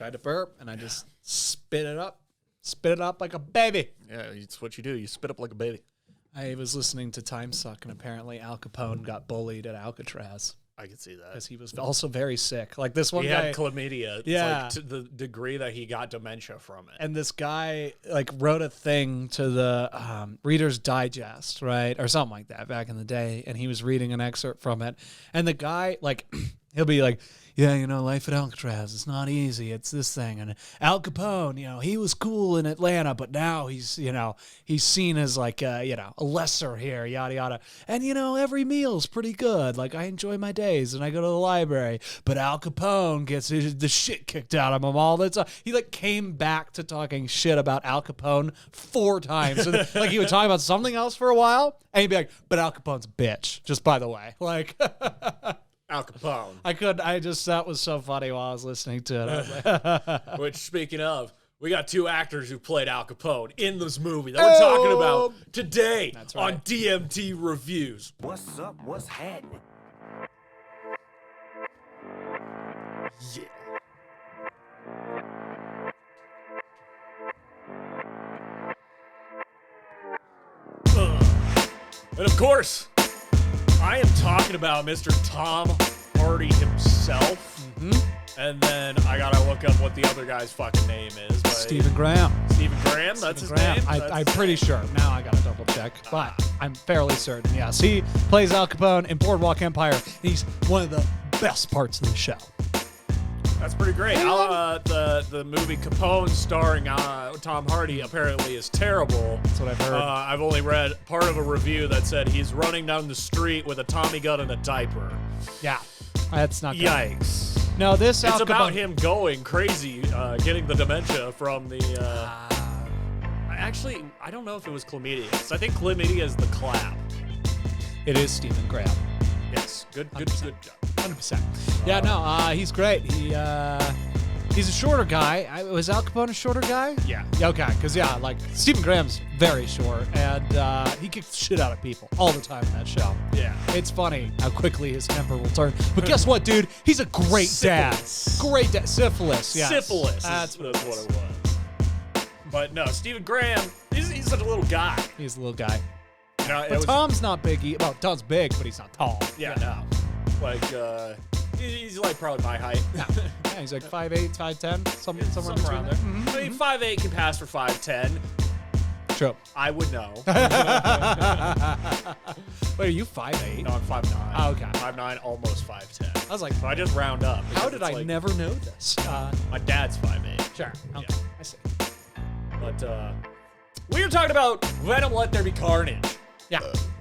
tried to burp, and I just spit it up like a baby. Yeah, it's what you do. You spit up like a baby. I was listening to Time Suck, and apparently Al Capone got bullied at Alcatraz. I can see that. Because he was also very sick. Like this one he guy had chlamydia. Yeah. Like, to the degree that he got dementia from it. And this guy like wrote a thing to the Reader's Digest, right? Or something like that back in the day. And he was reading an excerpt from it. And the guy, like, he'll be like, yeah, you know, life at Alcatraz, it's not easy. It's this thing. And Al Capone, you know, he was cool in Atlanta, but now he's, you know, he's seen as like, you know, a lesser here, yada, yada. And, you know, every meal's pretty good. Like, I enjoy my days and I go to the library. But Al Capone gets the shit kicked out of him all the time. He, like, came back to talking shit about Al Capone 4 times. And, like, he would talk about something else for a while, and he'd be like, but Al Capone's a bitch, just by the way. Like... Al Capone. That was so funny while I was listening to it. Which, speaking of, we got 2 actors who played Al Capone in this movie that we're talking about today on DMT Reviews. What's up? What's happening? Yeah. And of course, I am talking about Mr. Tom Hardy himself. And then I gotta look up what the other guy's fucking name is. Stephen Graham. Stephen Graham? That's his name? I'm pretty sure. Now I gotta double check. But I'm fairly certain. Yes, he plays Al Capone in Boardwalk Empire. He's one of the best parts of the show. That's pretty great. The movie Capone starring Tom Hardy apparently is terrible. That's what I've heard. I've only read part of a review that said he's running down the street with a Tommy gun and a diaper. Yeah, that's not good. Yikes. No, this It's Al about Capone... him going crazy, getting the dementia from the... Actually, I don't know if it was chlamydia. 'Cause I think chlamydia is the clap. It is Stephen Graham. Yes, good job. 100%. Yeah, no, he's great. He's a shorter guy. Was Al Capone a shorter guy? Yeah. Okay, because, like, Stephen Graham's very short, and he kicks the shit out of people all the time in that show. Yeah. It's funny how quickly his temper will turn. But guess what, dude? He's a great dad. Great dad. Syphilis, yes. Syphilis. That's what it was. But no, Stephen Graham, he's such a little guy. He's a little guy. No, But Tom's not big. Well, Tom's big, but he's not tall. Yeah, no. Like, he's like probably my height. Yeah, he's like 5'8", 5'10", somewhere around there. I mean, 5'8" can pass for 5'10". True. I would know. Wait, are you 5'8"? No, I'm 5'9". Oh, okay. 5'9", almost 5'10". I was like, So I just round up. how did I like, never know this? My dad's 5'8". Sure. Okay. Yeah. I see. But we were talking about Venom, Let There Be Carnage. Yeah.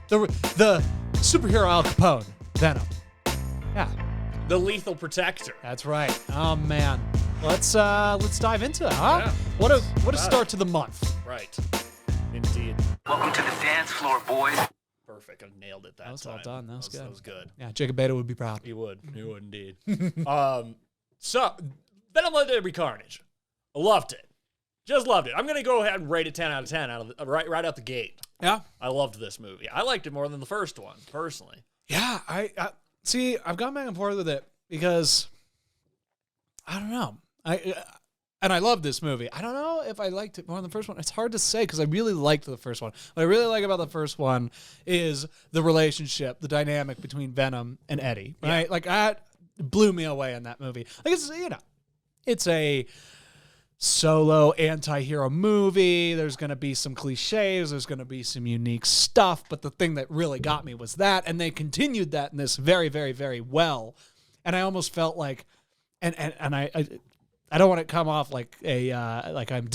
The superhero Al Capone, Venom. Yeah. The Lethal Protector. That's right. Oh man. Let's dive into it, huh? Yeah. What a start to the month. Right. Indeed. Welcome to the dance floor, boys. Perfect. I nailed it that time. That was well done. That was good. That was good. Yeah, Jacob Beta would be proud. He would. He would indeed. So, Venom, Let There Be Carnage. Loved it. Just loved it. I'm going to go ahead and rate it 10 out of 10 right out the gate. Yeah. I loved this movie. I liked it more than the first one, personally. Yeah, I see. I've gone back and forth with it because I don't know. I love this movie. I don't know if I liked it more than the first one. It's hard to say because I really liked the first one. What I really like about the first one is the relationship, the dynamic between Venom and Eddie. Right? Yeah. Like that blew me away in that movie. Like it's a solo anti-hero movie. There's going to be some cliches. There's going to be some unique stuff. But the thing that really got me was that. And they continued that in this very, very, very well. And I almost felt like, and I don't want to come off like I'm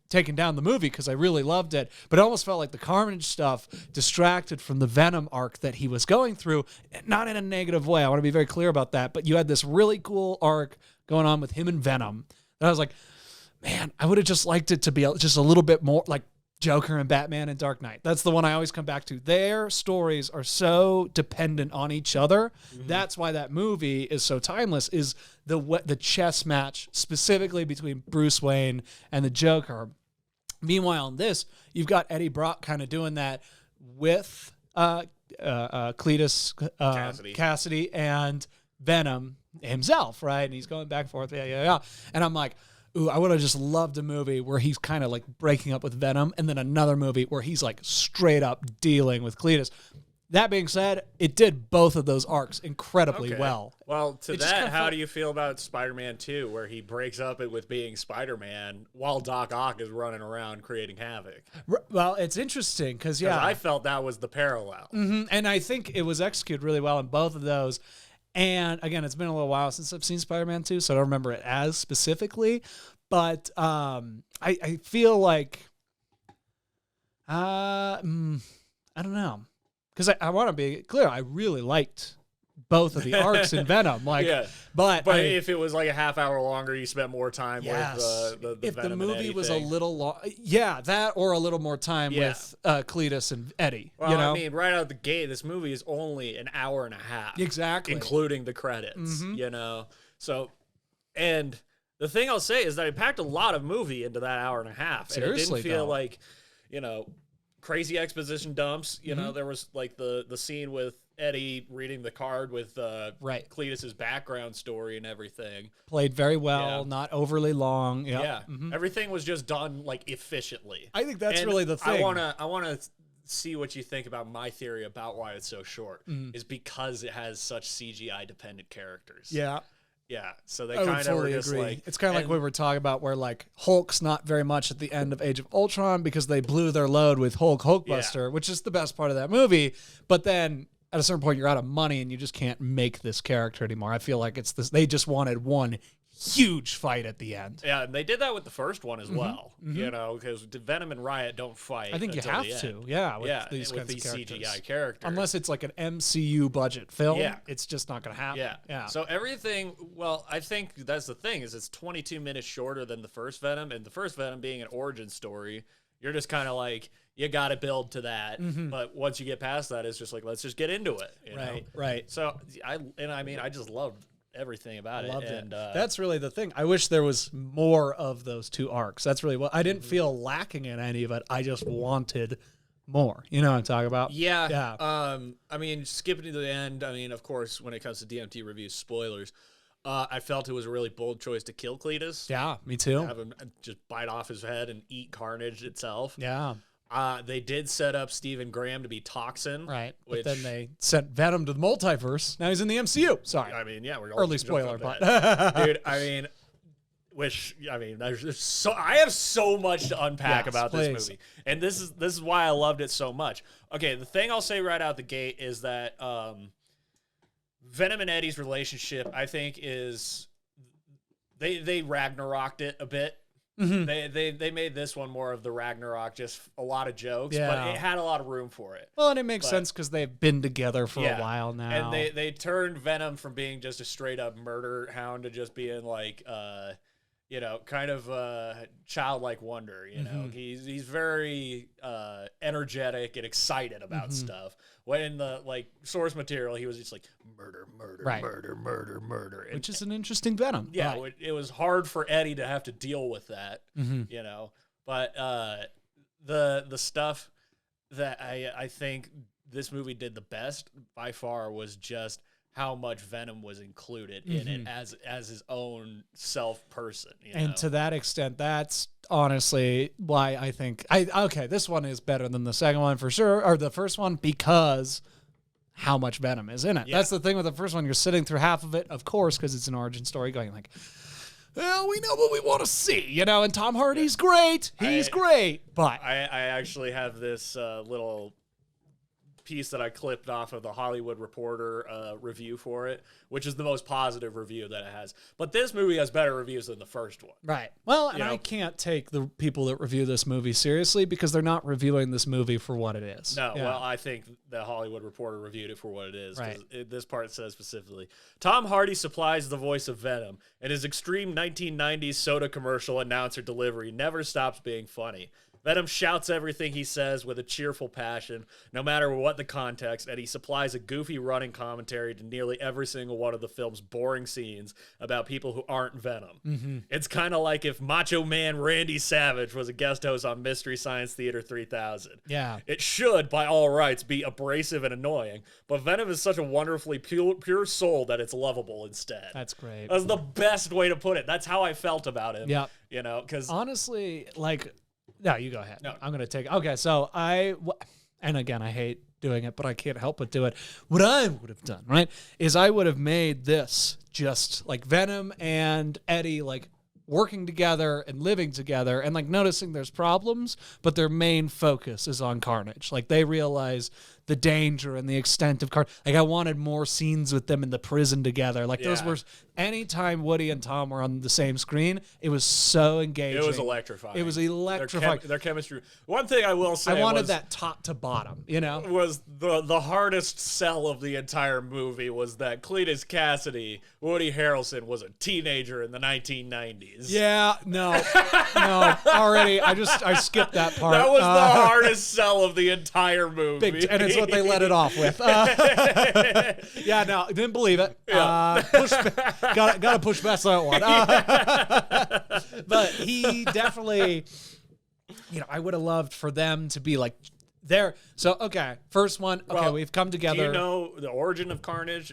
taking down the movie because I really loved it, but it almost felt like the Carnage stuff distracted from the Venom arc that he was going through, not in a negative way. I want to be very clear about that. But you had this really cool arc going on with him and Venom. And I was like, man, I would have just liked it to be just a little bit more like Joker and Batman and Dark Knight. That's the one I always come back to. Their stories are so dependent on each other. Mm-hmm. That's why that movie is so timeless, is the chess match specifically between Bruce Wayne and the Joker. Meanwhile, in this, you've got Eddie Brock kind of doing that with Cletus Cassidy and Venom himself, right? And he's going back and forth, yeah. And I'm like, ooh, I would have just loved a movie where he's kind of like breaking up with Venom, and then another movie where he's like straight up dealing with Cletus. That being said, it did both of those arcs incredibly well. Well, to It just that, kinda how felt- do you feel about Spider-Man 2, where he breaks up it with being Spider-Man while Doc Ock is running around creating havoc? Well, it's interesting because, 'Cause I felt that was the parallel. and I think it was executed really well in both of those. And again, it's been a little while since I've seen Spider-Man 2, so I don't remember it as specifically. But I feel like, I don't know. Because I want to be clear, I really liked both of the arcs in Venom. Like, Yeah. but if it was like a half hour longer, you spent more time yes, with the if Venom the and movie Eddie was thing. a little long, yeah, that or a little more time Yeah. with Cletus and Eddie. Well, you know, I mean, right out the gate, this movie is only an hour and a half. Exactly. Including the credits, you know? So, and the thing I'll say is that it packed a lot of movie into that hour and a half. And Seriously, it didn't feel though. like, you know, crazy exposition dumps. You know, there was like the scene with Eddie reading the card with Right. Cletus's background story and everything. played very well, Yeah. not overly long. Yep. Yeah. Everything was just done like efficiently. I think that's And really the thing. I wanna see what you think about my theory about why it's so short. Is because it has such CGI dependent characters. Yeah. Yeah. So they I would kind of were fully just agree. like It's kind of like and- we were talking about where like Hulk's not very much at the end of Age of Ultron because they blew their load with Hulkbuster, which is the best part of that movie. But then at a certain point you're out of money and you just can't make this character anymore. I feel like it's this. They just wanted one huge fight at the end. Yeah, and they did that with the first one as well. You know, because Venom and Riot don't fight. I think you until have the end. to, yeah, with Yeah, these with kinds these of characters. CGI characters. Unless it's like an MCU budget film, Yeah. it's just not going to happen. Yeah. Yeah. So everything, well, I think that's the thing is it's 22 minutes shorter than the first Venom, and the first Venom being an origin story, you're just kind of like you got to build to that. But once you get past that, it's just like let's just get into it. You know? Right. So I just loved everything about it. Loved and, it. That's really the thing. I wish there was more of those two arcs. That's really what I didn't Mm-hmm. feel lacking in any of it. I just wanted more. You know what I'm talking about? Yeah. Yeah. I mean, skipping to the end. I mean, of course, when it comes to DMT reviews, spoilers. I felt it was a really bold choice to kill Cletus. Yeah, me too. Have him just bite off his head and eat Carnage itself. Yeah. They did set up Stephen Graham to be Toxin. Right. Which, But then they sent Venom to the multiverse. Now he's in the MCU. Sorry. I mean, yeah, we're all Early jumping spoiler, on but that. Dude, I mean, there's so I have so much to unpack Yes, about please. this movie, and this is why I loved it so much. Okay, the thing I'll say right out the gate is that Venom and Eddie's relationship, I think, is they Ragnaroked it a bit. They made this one more of the Ragnarok, just a lot of jokes, but Yeah. it had a lot of room for it. Well, and it makes But- sense because they've been together for Yeah. a while now. And they turned Venom from being just a straight up murder hound to just being like, you know, kind of childlike wonder. You know, he's very energetic and excited about stuff. When in the like source material, he was just like murder, Right. murder, and, which is an interesting Venom. yeah, Right. it was hard for Eddie to have to deal with that. Mm-hmm. You know, but the stuff that I think this movie did the best by far was just how much Venom was included in it as his own self person. You know? And to that extent, that's honestly why I think this one is better than the second one for sure, or the first one, because how much Venom is in it. Yeah. That's the thing with the first one. You're sitting through half of it, of course, because it's an origin story, going like, well, we know what we want to see, you know, and Tom Hardy's great. He's great. But I actually have this little piece that I clipped off of the Hollywood Reporter review for it, which is the most positive review that it has. But this movie has better reviews than the first one. right. Well, and You know? I can't take the people that review this movie seriously because they're not reviewing this movie for what it is. No, Yeah. well, I think the Hollywood Reporter reviewed it for what it is. 'Cause Right. this part says specifically, Tom Hardy supplies the voice of Venom, and his extreme 1990s soda commercial announcer delivery never stops being funny. Venom shouts everything he says with a cheerful passion, no matter what the context, and he supplies a goofy running commentary to nearly every single one of the film's boring scenes about people who aren't Venom. It's kind of like if Macho Man Randy Savage was a guest host on Mystery Science Theater 3000. Yeah. It should, by all rights, be abrasive and annoying, but Venom is such a wonderfully pure soul that it's lovable instead. That's great. That's the best way to put it. That's how I felt about him. Yeah. You know, because honestly, like, no, you go ahead. No. I'm going to take, okay, so and again, I hate doing it, but I can't help but do it. What I would have done, right, is I would have made this just like Venom and Eddie, like, working together and living together and like noticing there's problems, but their main focus is on Carnage. Like they realize the danger and the extent of Carnage. Like I wanted more scenes with them in the prison together. Like those were, anytime Woody and Tom were on the same screen, it was so engaging. it was electrifying. It was electrifying. Their chemistry. One thing I will say, I wanted that top to bottom, you know? Was the hardest sell of the entire movie was that Cletus Cassidy, Woody Harrelson, was a teenager in the 1990s. Yeah, no, already. I skipped that part. That was the hardest sell of the entire movie. And it's what they let it off with. Yeah, no, didn't believe it. Yeah. Gotta push past that one. But he definitely, you know, I would have loved for them to be like there. So, okay, first one. Okay, Well, we've come together. Do you know the origin of Carnage?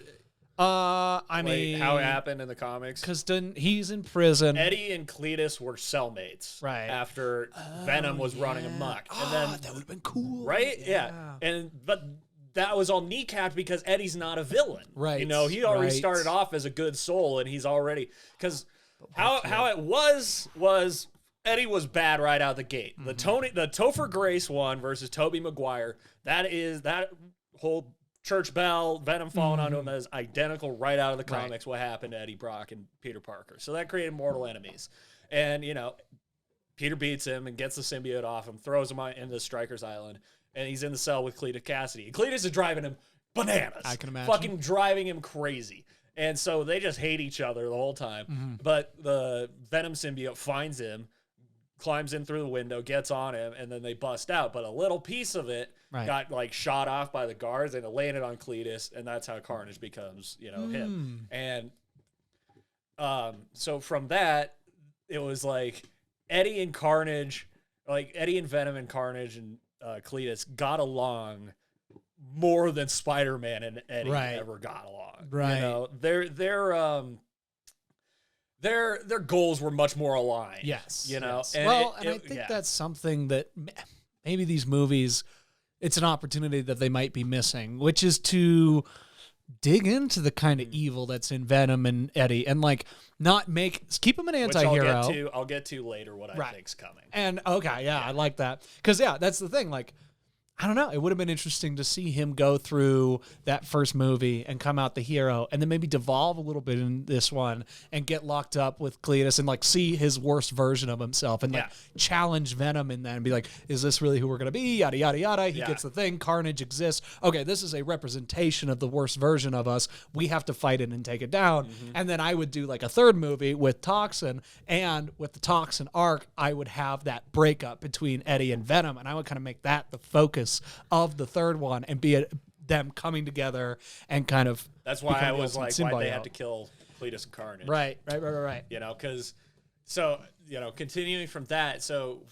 I mean, how it happened in the comics? Because he's in prison. Eddie and Cletus were cellmates. Right. After Venom was running amok. And then that would have been cool. Right? Yeah. But that was all kneecapped because Eddie's not a villain. Right. You know, he already Right. started off as a good soul, and he's already, because how it was Eddie was bad right out the gate. The Topher Grace one versus Tobey Maguire, that whole church bell, Venom falling onto him, that is identical right out of the comics, what happened to Eddie Brock and Peter Parker. So that created mortal enemies. And, you know, Peter beats him and gets the symbiote off him, throws him into Stryker's Island, and he's in the cell with Cletus Cassidy. And Cletus is driving him bananas. I can imagine. Fucking driving him crazy. And so they just hate each other the whole time. But the Venom symbiote finds him, climbs in through the window, gets on him, and then they bust out. But a little piece of it got like shot off by the guards, and it landed on Cletus, and that's how Carnage becomes, you know, him. And so from that, it was like Eddie and Carnage, like Eddie and Venom and Carnage and Cletus got along more than Spider-Man and Eddie ever got along. Right. You know, their goals were much more aligned. Yes. You know. Yes. And I think that's something that maybe these movies, it's an opportunity that they might be missing, which is to dig into the kind of evil that's in Venom and Eddie, and like keep him an anti-hero. Which I'll get to later what I think's coming. And okay, I like that. Because that's the thing, like, I don't know. It would have been interesting to see him go through that first movie and come out the hero, and then maybe devolve a little bit in this one and get locked up with Cletus and like see his worst version of himself and like challenge Venom in that and be like, is this really who we're going to be? Yada, yada, yada. He gets the thing. Carnage exists. Okay, this is a representation of the worst version of us. We have to fight it and take it down. And then I would do like a third movie with Toxin, and with the Toxin arc, I would have that breakup between Eddie and Venom, and I would kind of make that the focus of the third one and be them coming together and kind of. That's why I was like, why they had to kill Cletus and Carnage. Right. You know, because continuing from that, so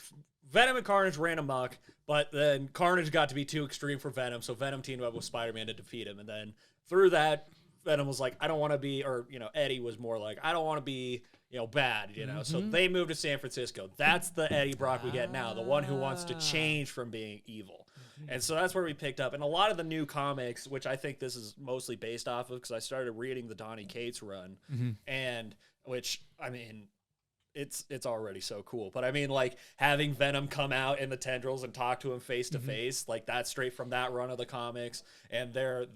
Venom and Carnage ran amok, but then Carnage got to be too extreme for Venom, so Venom teamed up with Spider-Man to defeat him, and then through that, Venom was like, I don't want to be, or Eddie was more like, I don't want to be, bad, So they moved to San Francisco. That's the Eddie Brock we get now, the one who wants to change from being evil. And so that's where we picked up. And a lot of the new comics, which I think this is mostly based off of, because I started reading the Donny Cates run, and which, I mean, it's already so cool. But I mean, like, having Venom come out in the tendrils and talk to him face to face, like, that's straight from that run of the comics. And their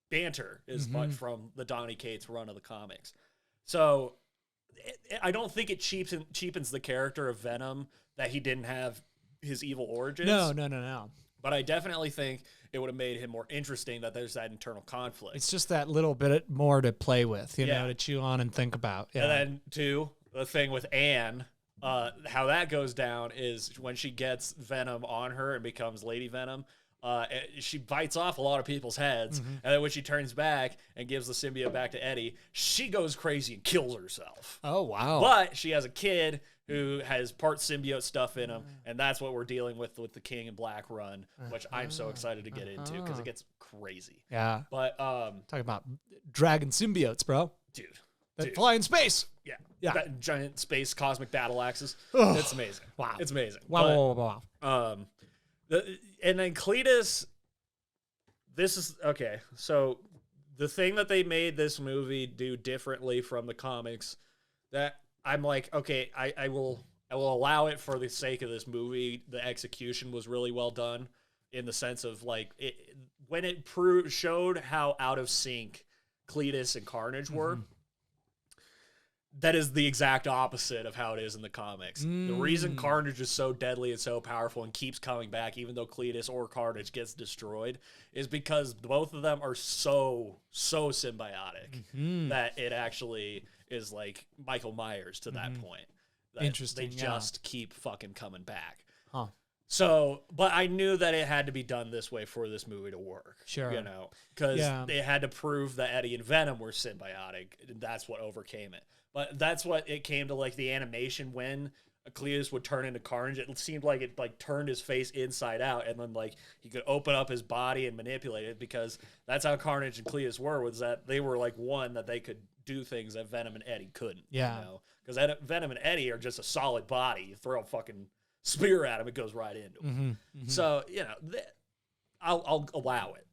banter is much from the Donny Cates run of the comics. So I don't think it cheapens the character of Venom that he didn't have his evil origins. No. But I definitely think it would have made him more interesting that there's that internal conflict. It's just that little bit more to play with, to chew on and think about. Yeah. And then, too, the thing with Anne, how that goes down is when she gets Venom on her and becomes Lady Venom. She bites off a lot of people's heads, and then when she turns back and gives the symbiote back to Eddie, she goes crazy and kills herself. Oh, wow. But she has a kid who has part symbiote stuff in him, and that's what we're dealing with the King in Black run, which I'm so excited to get into because it gets crazy. Yeah. But talking about dragon symbiotes, bro. dude, That fly in space. yeah, that giant space cosmic battle axes. Ugh. It's amazing. Wow. It's amazing. Wow. And then Cletus, this is okay. So the thing that they made this movie do differently from the comics, that I'm like, okay, I will allow it for the sake of this movie. The execution was really well done in the sense of like when it showed how out of sync Cletus and Carnage were. That is the exact opposite of how it is in the comics. The reason Carnage is so deadly and so powerful and keeps coming back, even though Cletus or Carnage gets destroyed, is because both of them are so symbiotic that it actually is like Michael Myers to that point. That Interesting. They just keep fucking coming back. Huh. So, but I knew that it had to be done this way for this movie to work. Sure. You know, because they had to prove that Eddie and Venom were symbiotic. And that's what overcame it. But that's what it came to, like the animation when Cletus would turn into Carnage. It seemed like it like turned his face inside out, and then like he could open up his body and manipulate it, because that's how Carnage and Cletus were, was that they were like one that they could do things that Venom and Eddie couldn't. Yeah. You know? Because Venom and Eddie are just a solid body. You throw a fucking spear at him, it goes right into him. So, you know, I'll allow it.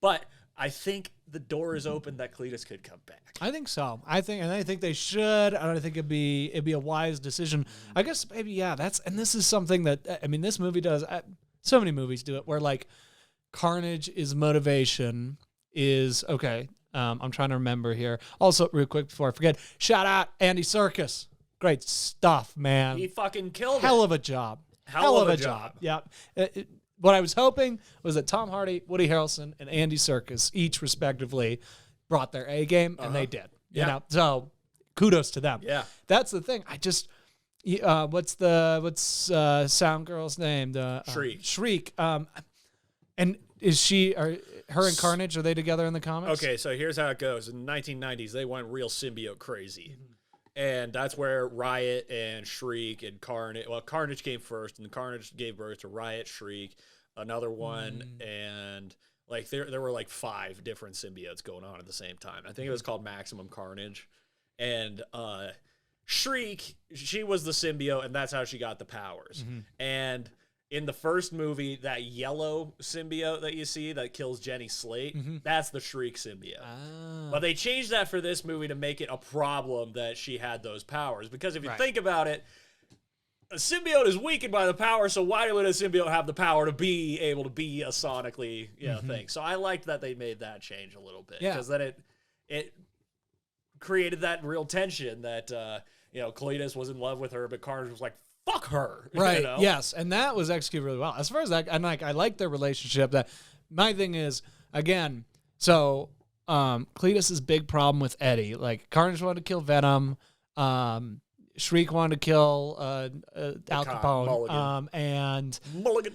But I think the door is open that Cletus could come back. I think so. I think they should. I don't think it'd be a wise decision. I guess maybe this is something that this movie does. So many movies do it where like Carnage's motivation is okay. I'm trying to remember here. Also, real quick before I forget, shout out Andy Serkis. Great stuff, man. He fucking killed Hell it. of a job. Hell of a job. Yeah. What I was hoping was that Tom Hardy, Woody Harrelson, and Andy Serkis each respectively brought their A game, and they did. You know, so kudos to them. Yeah, that's the thing. I just, what's Sound Girl's name? The Shriek. Shriek. And is her and Carnage, are they together in the comics? Okay, so here's how it goes. In the 1990s, they went real symbiote crazy. And that's where Riot and Shriek and Carnage... Well, Carnage came first, and Carnage gave birth to Riot, Shriek, another one, and like there were like 5 different symbiotes going on at the same time. I think it was called Maximum Carnage. And Shriek, she was the symbiote, and that's how she got the powers. And in the first movie, that yellow symbiote that you see that kills Jenny Slate, that's the Shriek symbiote. But they changed that for this movie to make it a problem that she had those powers. Because if you think about it, a symbiote is weakened by the power, so why would a symbiote have the power to be able to be a sonically thing? So I liked that they made that change a little bit. Because then it created that real tension that, Cletus was in love with her, but Carnage was like, fuck her. Right. You know? Yes. And that was executed really well. As far as that, and like, I like their relationship. That my thing is, again, so Cletus's big problem with Eddie, like Carnage wanted to kill Venom, Shriek wanted to kill Al Capone, and Mulligan.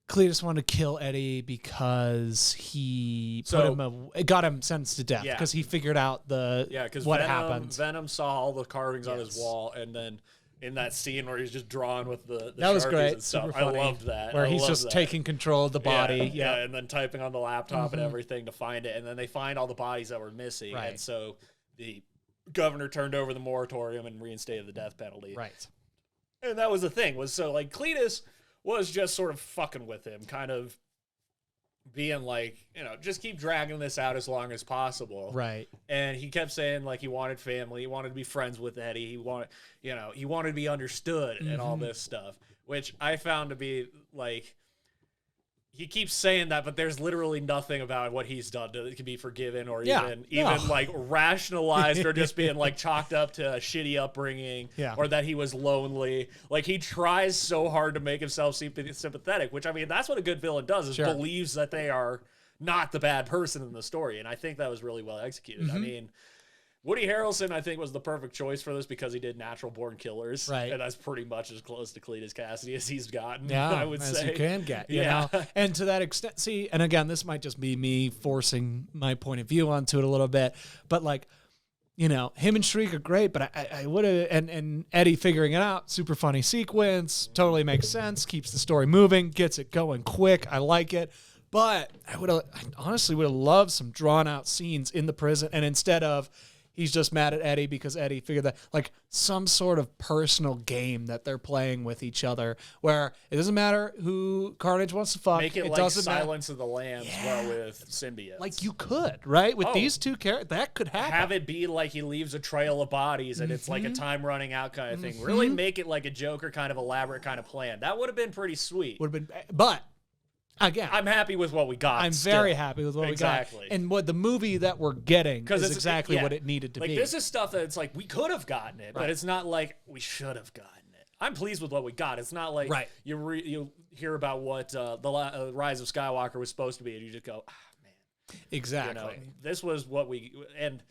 Cletus wanted to kill Eddie because he got him sentenced to death because he figured out what happened. Venom saw all the carvings on his wall, and then in that scene where he's just drawn with the that was Sharpies great. and stuff, Super I funny. loved that. Where he's just taking control of the body. Yeah, and then typing on the laptop and everything to find it, and then they find all the bodies that were missing, and so the governor turned over the moratorium and reinstated the death penalty. Right. And that was the thing, was so like Cletus was just sort of fucking with him, kind of being like, just keep dragging this out as long as possible. Right. And he kept saying like he wanted family, he wanted to be friends with Eddie, he wanted to be understood and all this stuff, which I found to be like, he keeps saying that, but there's literally nothing about what he's done that can be forgiven or even like rationalized or just being like chalked up to a shitty upbringing or that he was lonely. Like he tries so hard to make himself sympathetic, which that's what a good villain does, is believes that they are not the bad person in the story. And I think that was really well executed. Woody Harrelson, I think, was the perfect choice for this because he did Natural Born Killers. Right. And that's pretty much as close to Cletus Cassidy as he's gotten, Yeah, I would as say. you can get, you Yeah. know? And to that extent, see, and again, this might just be me forcing my point of view onto it a little bit, but like, you know, him and Shriek are great, but I would have, and Eddie figuring it out, super funny sequence, totally makes sense, keeps the story moving, gets it going quick, I like it. But I honestly would have loved some drawn out scenes in the prison, and instead of he's just mad at Eddie because Eddie figured that, like, some sort of personal game that they're playing with each other where it doesn't matter who Carnage wants to fuck. Make it like doesn't Silence of the Lambs, but with symbiotes. Like, you could, right? With these two characters, that could happen. Have it be like he leaves a trail of bodies and it's like a time running out kind of thing. Really make it like a Joker kind of elaborate kind of plan. That would have been pretty sweet. Would have been, but again, I'm happy with what we got. I'm very happy with what we got. And what the movie that we're getting is exactly what it needed to like, be. This is stuff that it's like we could have gotten it, but it's not like we should have gotten it. I'm pleased with what we got. It's not like you hear about what the Rise of Skywalker was supposed to be, and you just go, man. Exactly. You know, this was what we, and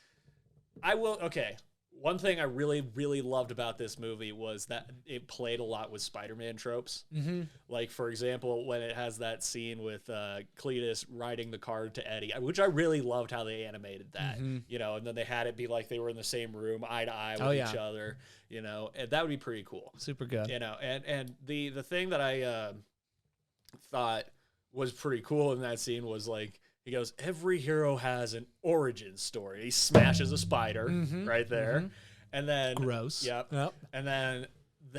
I will, okay. One thing I really, really loved about this movie was that it played a lot with Spider-Man tropes. Mm-hmm. Like, for example, when it has that scene with Cletus riding the car to Eddie, which I really loved how they animated that, you know, and then they had it be like they were in the same room, eye to eye with each other, you know, and that would be pretty cool. Super good. You know, and the thing that I thought was pretty cool in that scene was like, he goes, every hero has an origin story. He smashes a spider right there. And then... Gross. Yep. And then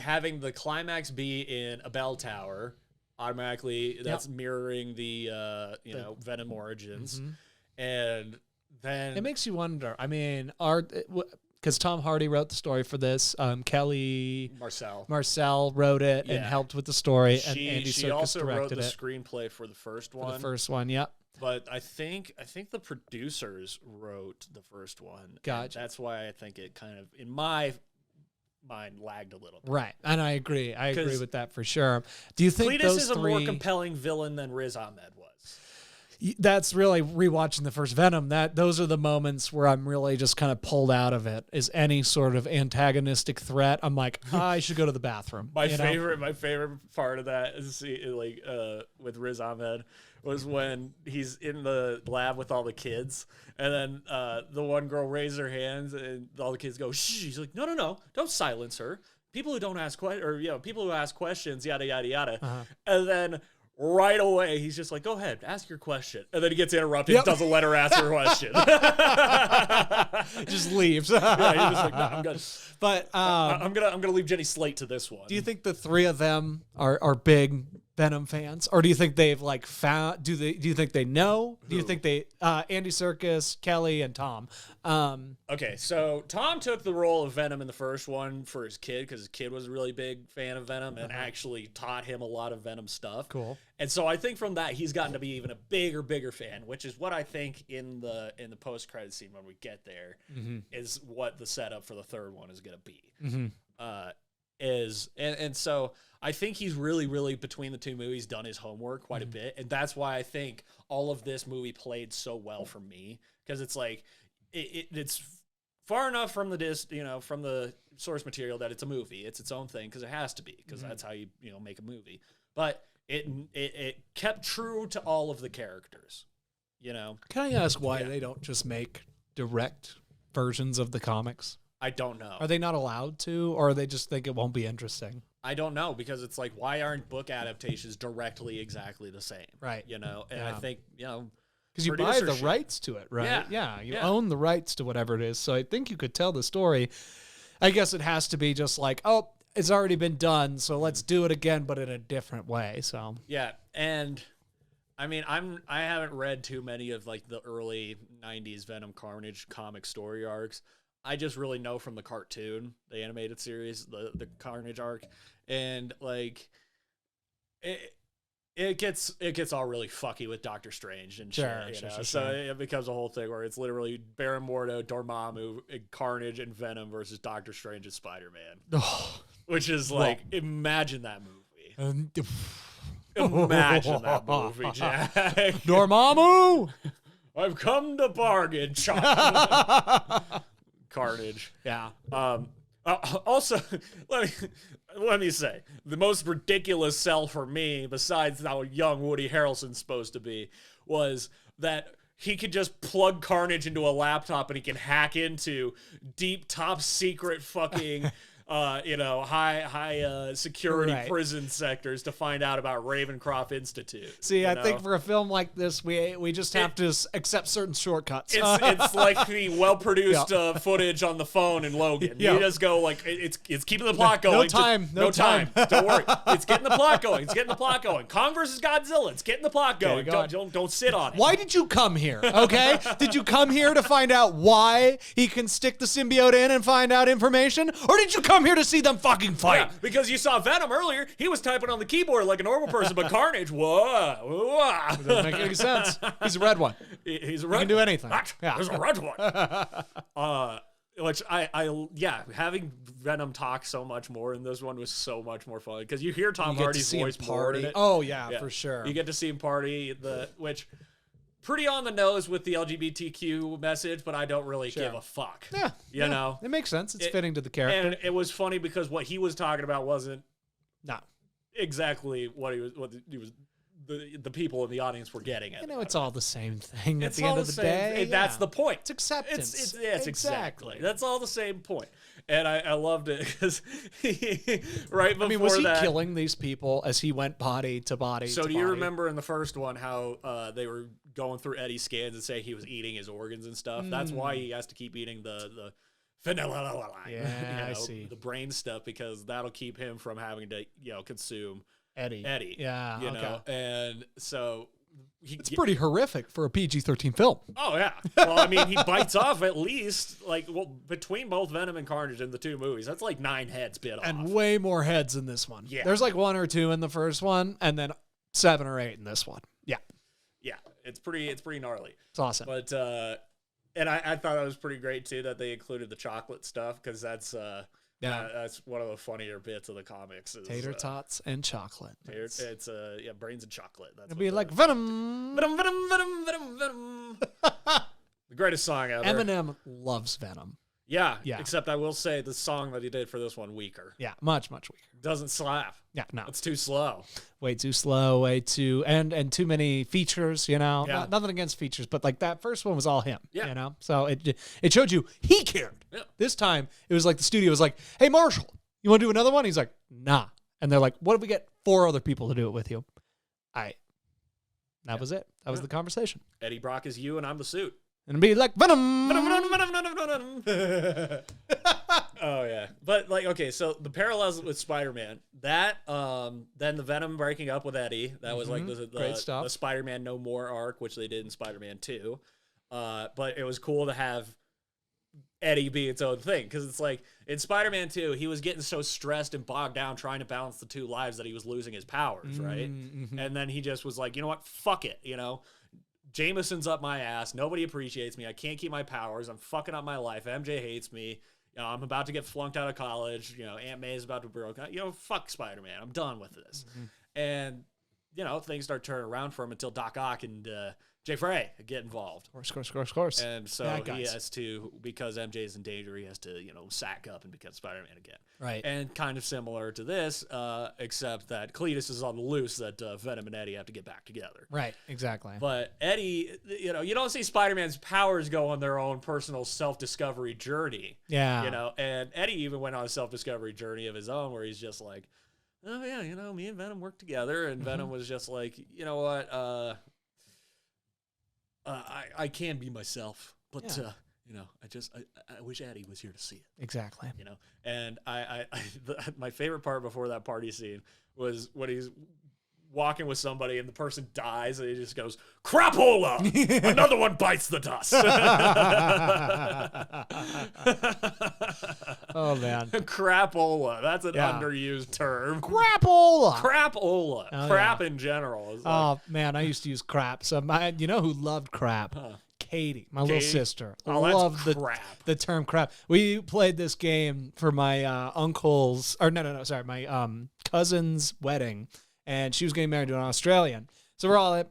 having the climax be in a bell tower, automatically that's mirroring the, you know, Venom Origins. And then... It makes you wonder. I mean, because Tom Hardy wrote the story for this. Kelly... Marcel wrote it and helped with the story. And Andy she Serkis also wrote directed the it. screenplay for the first one. For the first one, yep. But I think the producers wrote the first one. Gotcha. That's why I think it kind of, in my mind, lagged a little bit. Right, and I agree. I agree with that for sure. Do you think Cletus those is a three... more compelling villain than Riz Ahmed was? That's really rewatching the first Venom. Those are the moments where I'm really just kind of pulled out of it. Is any sort of antagonistic threat? I'm like, I should go to the bathroom. My favorite part of that is like with Riz Ahmed was when he's in the lab with all the kids, and then the one girl raises her hands, and all the kids go, shh. He's like, no, don't silence her. People who don't ask questions, or people who ask questions, yada yada yada, and then. Right away, he's just like, go ahead, ask your question. And then he gets interrupted, doesn't let her ask her question. Just leaves. He's just like, no, I'm good. But I'm gonna leave Jenny Slate to this one. Do you think the three of them are big Venom fans, or do you think they've like found? Do you think they know? Do you think they Andy Serkis, Kelly, and Tom? Okay, so Tom took the role of Venom in the first one for his kid because his kid was a really big fan of Venom and actually taught him a lot of Venom stuff. Cool. And so I think from that he's gotten to be even a bigger fan, which is what I think in the post-credit scene when we get there is what the setup for the third one is going to be. And so I think he's really between the two movies done his homework quite a bit, and that's why I think all of this movie played so well for me, because it's like it's far enough from the from the source material that it's a movie, it's its own thing because it has to be, because that's how you make a movie, but it kept true to all of the characters. Can I ask why they don't just make direct versions of the comics? I don't know. Are they not allowed to, or they just think it won't be interesting? I don't know, because it's like, why aren't book adaptations directly exactly the same? Right. And I think, because you buy the rights to it, right? Yeah. You own the rights to whatever it is. So I think you could tell the story. I guess it has to be just like, oh, it's already been done, so let's do it again, but in a different way. So yeah, and I mean, I haven't read too many of like the early '90s Venom Carnage comic story arcs. I just really know from the cartoon, the animated series, the Carnage arc, and like it gets all really fucky with Doctor Strange and shit. Sure. So it becomes a whole thing where it's literally Baron Mordo, Dormammu, and Carnage, and Venom versus Doctor Strange and Spider-Man, which is like, imagine that movie. Imagine that movie, Jack. Dormammu, I've come to bargain, chop. Carnage. Yeah. Also, let me say, the most ridiculous sell for me, besides how young Woody Harrelson's supposed to be, was that he could just plug Carnage into a laptop and he can hack into deep, top secret fucking, high security prison sectors to find out about Ravencroft Institute. See, I think for a film like this, we just have to accept certain shortcuts. It's like the well-produced footage on the phone in Logan. Yeah. You just go like, it's keeping the plot going. No time. Don't worry. It's getting the plot going. Kong versus Godzilla. It's getting the plot going. Don't sit on it. Why did you come here? Okay, did you come here to find out why he can stick the symbiote in and find out information, or did you come here to see them fucking fight? Yeah, because you saw Venom earlier. He was typing on the keyboard like a normal person, but Carnage, whoa. Doesn't make any sense. He's a red one. He's a He red. can do anything. Yeah. There's a red one. Which having Venom talk so much more in this one was so much more fun because you hear Tom Hardy's voice more in it. Oh yeah, for sure. You get to see him party which pretty on the nose with the LGBTQ message, but I don't really give a fuck. Yeah, you know, it makes sense. It's fitting to the character. And it was funny because what he was talking about wasn't not exactly what he was. The people in the audience were getting it. It's all the same thing at the end of the day. That's the point. It's acceptance. It's exactly. That's all the same point. And I loved it because right before was he that, killing these people as he went body to body? So do you remember in the first one how they were going through Eddie's scans and say he was eating his organs and stuff? That's why he has to keep eating the vanilla, I see. the brain stuff, because that'll keep him from having to consume Eddie. Yeah. You know, and so it's pretty horrific for a PG-13 film. Oh yeah. Well, I mean, he bites off at least between both Venom and Carnage in the two movies. That's like 9 heads bit off, and way more heads in this one. Yeah. There's like 1 or 2 in the first one, and then 7 or 8 in this one. Yeah. Yeah. It's pretty gnarly. It's awesome. But and I thought that was pretty great too that they included the chocolate stuff, because that's that's one of the funnier bits of the comics. Is, tater tots and chocolate. It's brains and chocolate. That's it'd be like Venom. Venom. The greatest song ever. Eminem loves Venom. Yeah. Except I will say the song that he did for this one weaker. Yeah, much weaker. Doesn't slap. Yeah, no. It's too slow. Way too slow, way too and too many features, Yeah. Nothing against features, but like that first one was all him. Yeah. So it showed you he cared. Yeah. This time it was like the studio was like, "Hey Marshall, you want to do another one?" He's like, "Nah." And they're like, "What if we get 4 other people to do it with you?" That was it. That was the conversation. Eddie Brock is you and I'm the suit. And it'd be like Venom. Venom. Oh yeah. But okay, so the parallels with Spider-Man, that then the Venom breaking up with Eddie, that was like Great stuff. the Spider-Man No More arc, which they did in Spider-Man 2. But it was cool to have Eddie be its own thing, because it's like in Spider-Man 2, he was getting so stressed and bogged down trying to balance the 2 lives that he was losing his powers, right? And then he just was like, you know what, fuck it, Jameson's up my ass. Nobody appreciates me. I can't keep my powers. I'm fucking up my life. MJ hates me. I'm about to get flunked out of college. Aunt May is about to be broken. Fuck Spider-Man. I'm done with this. And, things start turning around for him until Doc Ock and Jay Frey get involved. Of course. And so he has to, because MJ is in danger, he has to, sack up and become Spider-Man again. Right. And kind of similar to this, except that Cletus is on the loose, that Venom and Eddie have to get back together. Right, exactly. But Eddie, you don't see Spider-Man's powers go on their own personal self-discovery journey. Yeah. And Eddie even went on a self-discovery journey of his own, where he's just like, oh yeah, me and Venom worked together, and Venom was just like, you know what, I can be myself, but I wish Eddie was here to see it. Exactly. And my favorite part before that party scene was when he's walking with somebody and the person dies and he just goes, crapola! Another one bites the dust. Oh man. Crapola. That's an underused term. Crapola. Crapola. Oh, Crap in general. Is oh man, I used to use crap. So you know who loved crap? Katie, my little sister, loved the term crap. We played this game for my my cousin's wedding, and she was getting married to an Australian. So we're all at,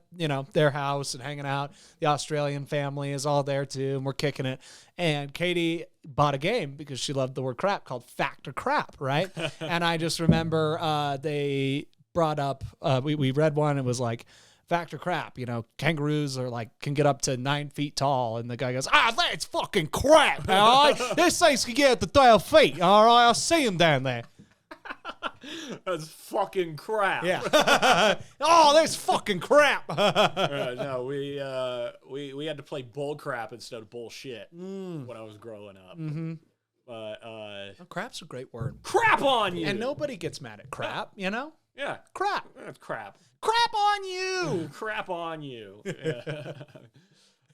their house and hanging out. The Australian family is all there too, and we're kicking it. And Katie bought a game because she loved the word crap called Fact or Crap, right? And I just remember they brought up, we read one, it was like, Fact or crap, kangaroos can get up to 9 feet tall. And the guy goes, that's fucking crap, all right? This thing's can get up to 12 feet, all right? I'll see him down there. That's fucking crap. Yeah. Oh, that's fucking crap. No, we had to play bull crap instead of bullshit when I was growing up. Mm-hmm. But crap's a great word. Crap on you. And nobody gets mad at crap, Yeah. Crap. That's crap. Crap on you. Crap on you. Yeah.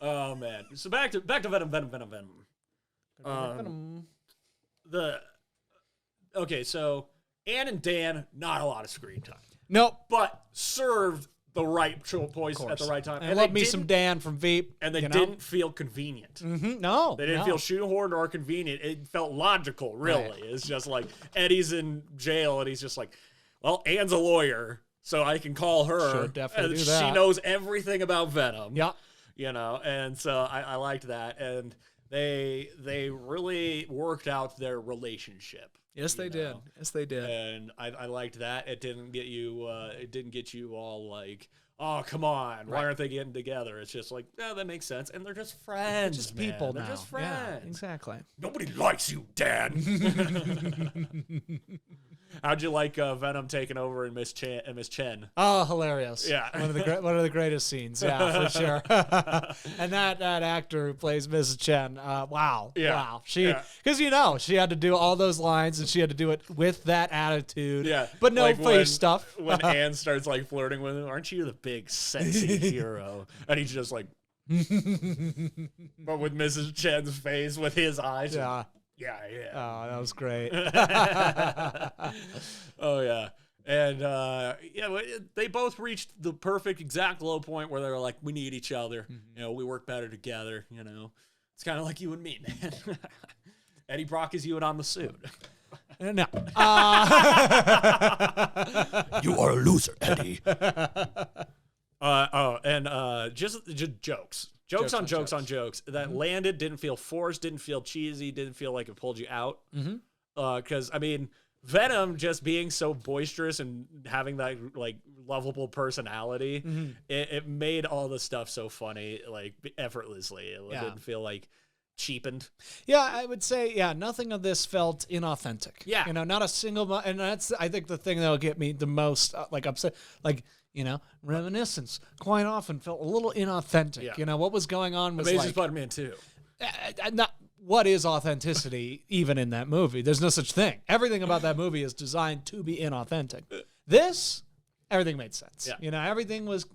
Oh man. So back to Venom. Okay, so Ann and Dan, not a lot of screen time. Nope. But served the right choice at the right time. And love me some Dan from Veep. And they didn't feel convenient. Mm-hmm. No. They didn't feel shoehorned or convenient. It felt logical, really. Right. It's just like Eddie's in jail and he's just like, well, Ann's a lawyer, so I can call her. Sure, definitely do that. She knows everything about Venom. Yeah. And so I liked that. And they really worked out their relationship. Yes, they did. Yes, they did. And I liked that. It didn't get you. All like, oh, come on, right. Why aren't they getting together? It's just like, yeah, that makes sense. And they're just friends. They're just people now. They're just friends. Yeah, exactly. Nobody likes you, Dan. How'd you like Venom taking over and Miss Chen? Oh, hilarious! Yeah, one of the greatest scenes. Yeah, for sure. And that actor who plays Mrs. Chen, wow, wow. Because she had to do all those lines and she had to do it with that attitude. Yeah, but no face stuff. When Anne starts like flirting with him, aren't you the big sexy hero? And he's just like, but with Mrs. Chen's face, with his eyes. Yeah. Yeah. Oh, that was great. Oh, yeah. And, they both reached the perfect exact low point where they were like, we need each other. Mm-hmm. We work better together, It's kind of like you and me, man. Eddie Brock is you and I'm the suit. No. You are a loser, Eddie. Just jokes. Jokes on jokes that landed, didn't feel forced, didn't feel cheesy, didn't feel like it pulled you out. Because, Venom just being so boisterous and having that, like, lovable personality, it made all the stuff so funny, like, effortlessly. It didn't feel, like, cheapened. Yeah, I would say, nothing of this felt inauthentic. Yeah. Not a single, and that's, I think, the thing that'll get me the most, upset. Like, Reminiscence quite often felt a little inauthentic. Yeah. What was going on was Amazing Spider-Man 2. Not what is authenticity even in that movie? There's no such thing. Everything about that movie is designed to be inauthentic. This, everything made sense. Yeah. Everything was,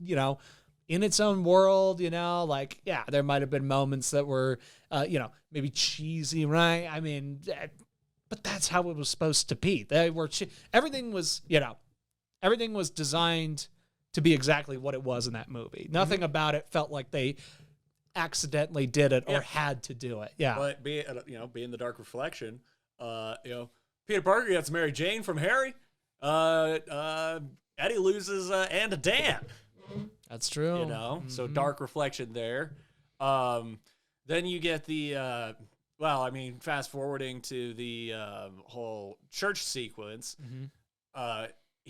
in its own world, there might have been moments that were, maybe cheesy, right? But that's how it was supposed to be. Everything was designed to be exactly what it was in that movie. Nothing about it felt like they accidentally did it or had to do it. Yeah. But being the dark reflection, Peter Parker gets Mary Jane from Harry. Eddie loses Ann to Dan. That's true. So dark reflection there. Then you get the fast forwarding to the whole church sequence.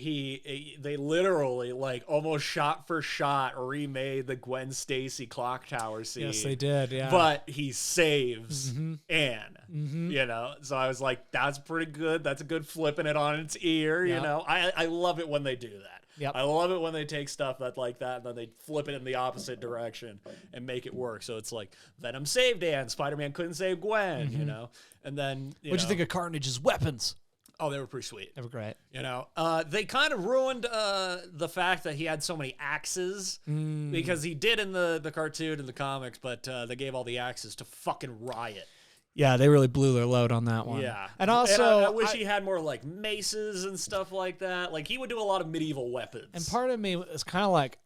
They literally, like, almost shot for shot remade the Gwen Stacy clock tower scene. Yes, they did, yeah. But he saves Anne, So I was like, that's pretty good. That's a good flipping it on its ear, I love it when they do that. Yep. I love it when they take stuff that's like that and then they flip it in the opposite direction and make it work. So it's like, Venom saved Anne, Spider-Man couldn't save Gwen, And then, What'd you think of Carnage's weapons? Oh, they were pretty sweet. They were great. They kind of ruined the fact that he had so many axes because he did in the cartoon and the comics, but they gave all the axes to fucking Riot. Yeah, they really blew their load on that one. Yeah. And also, I wish he had more, like, maces and stuff like that. Like, he would do a lot of medieval weapons. And part of me is kind of like,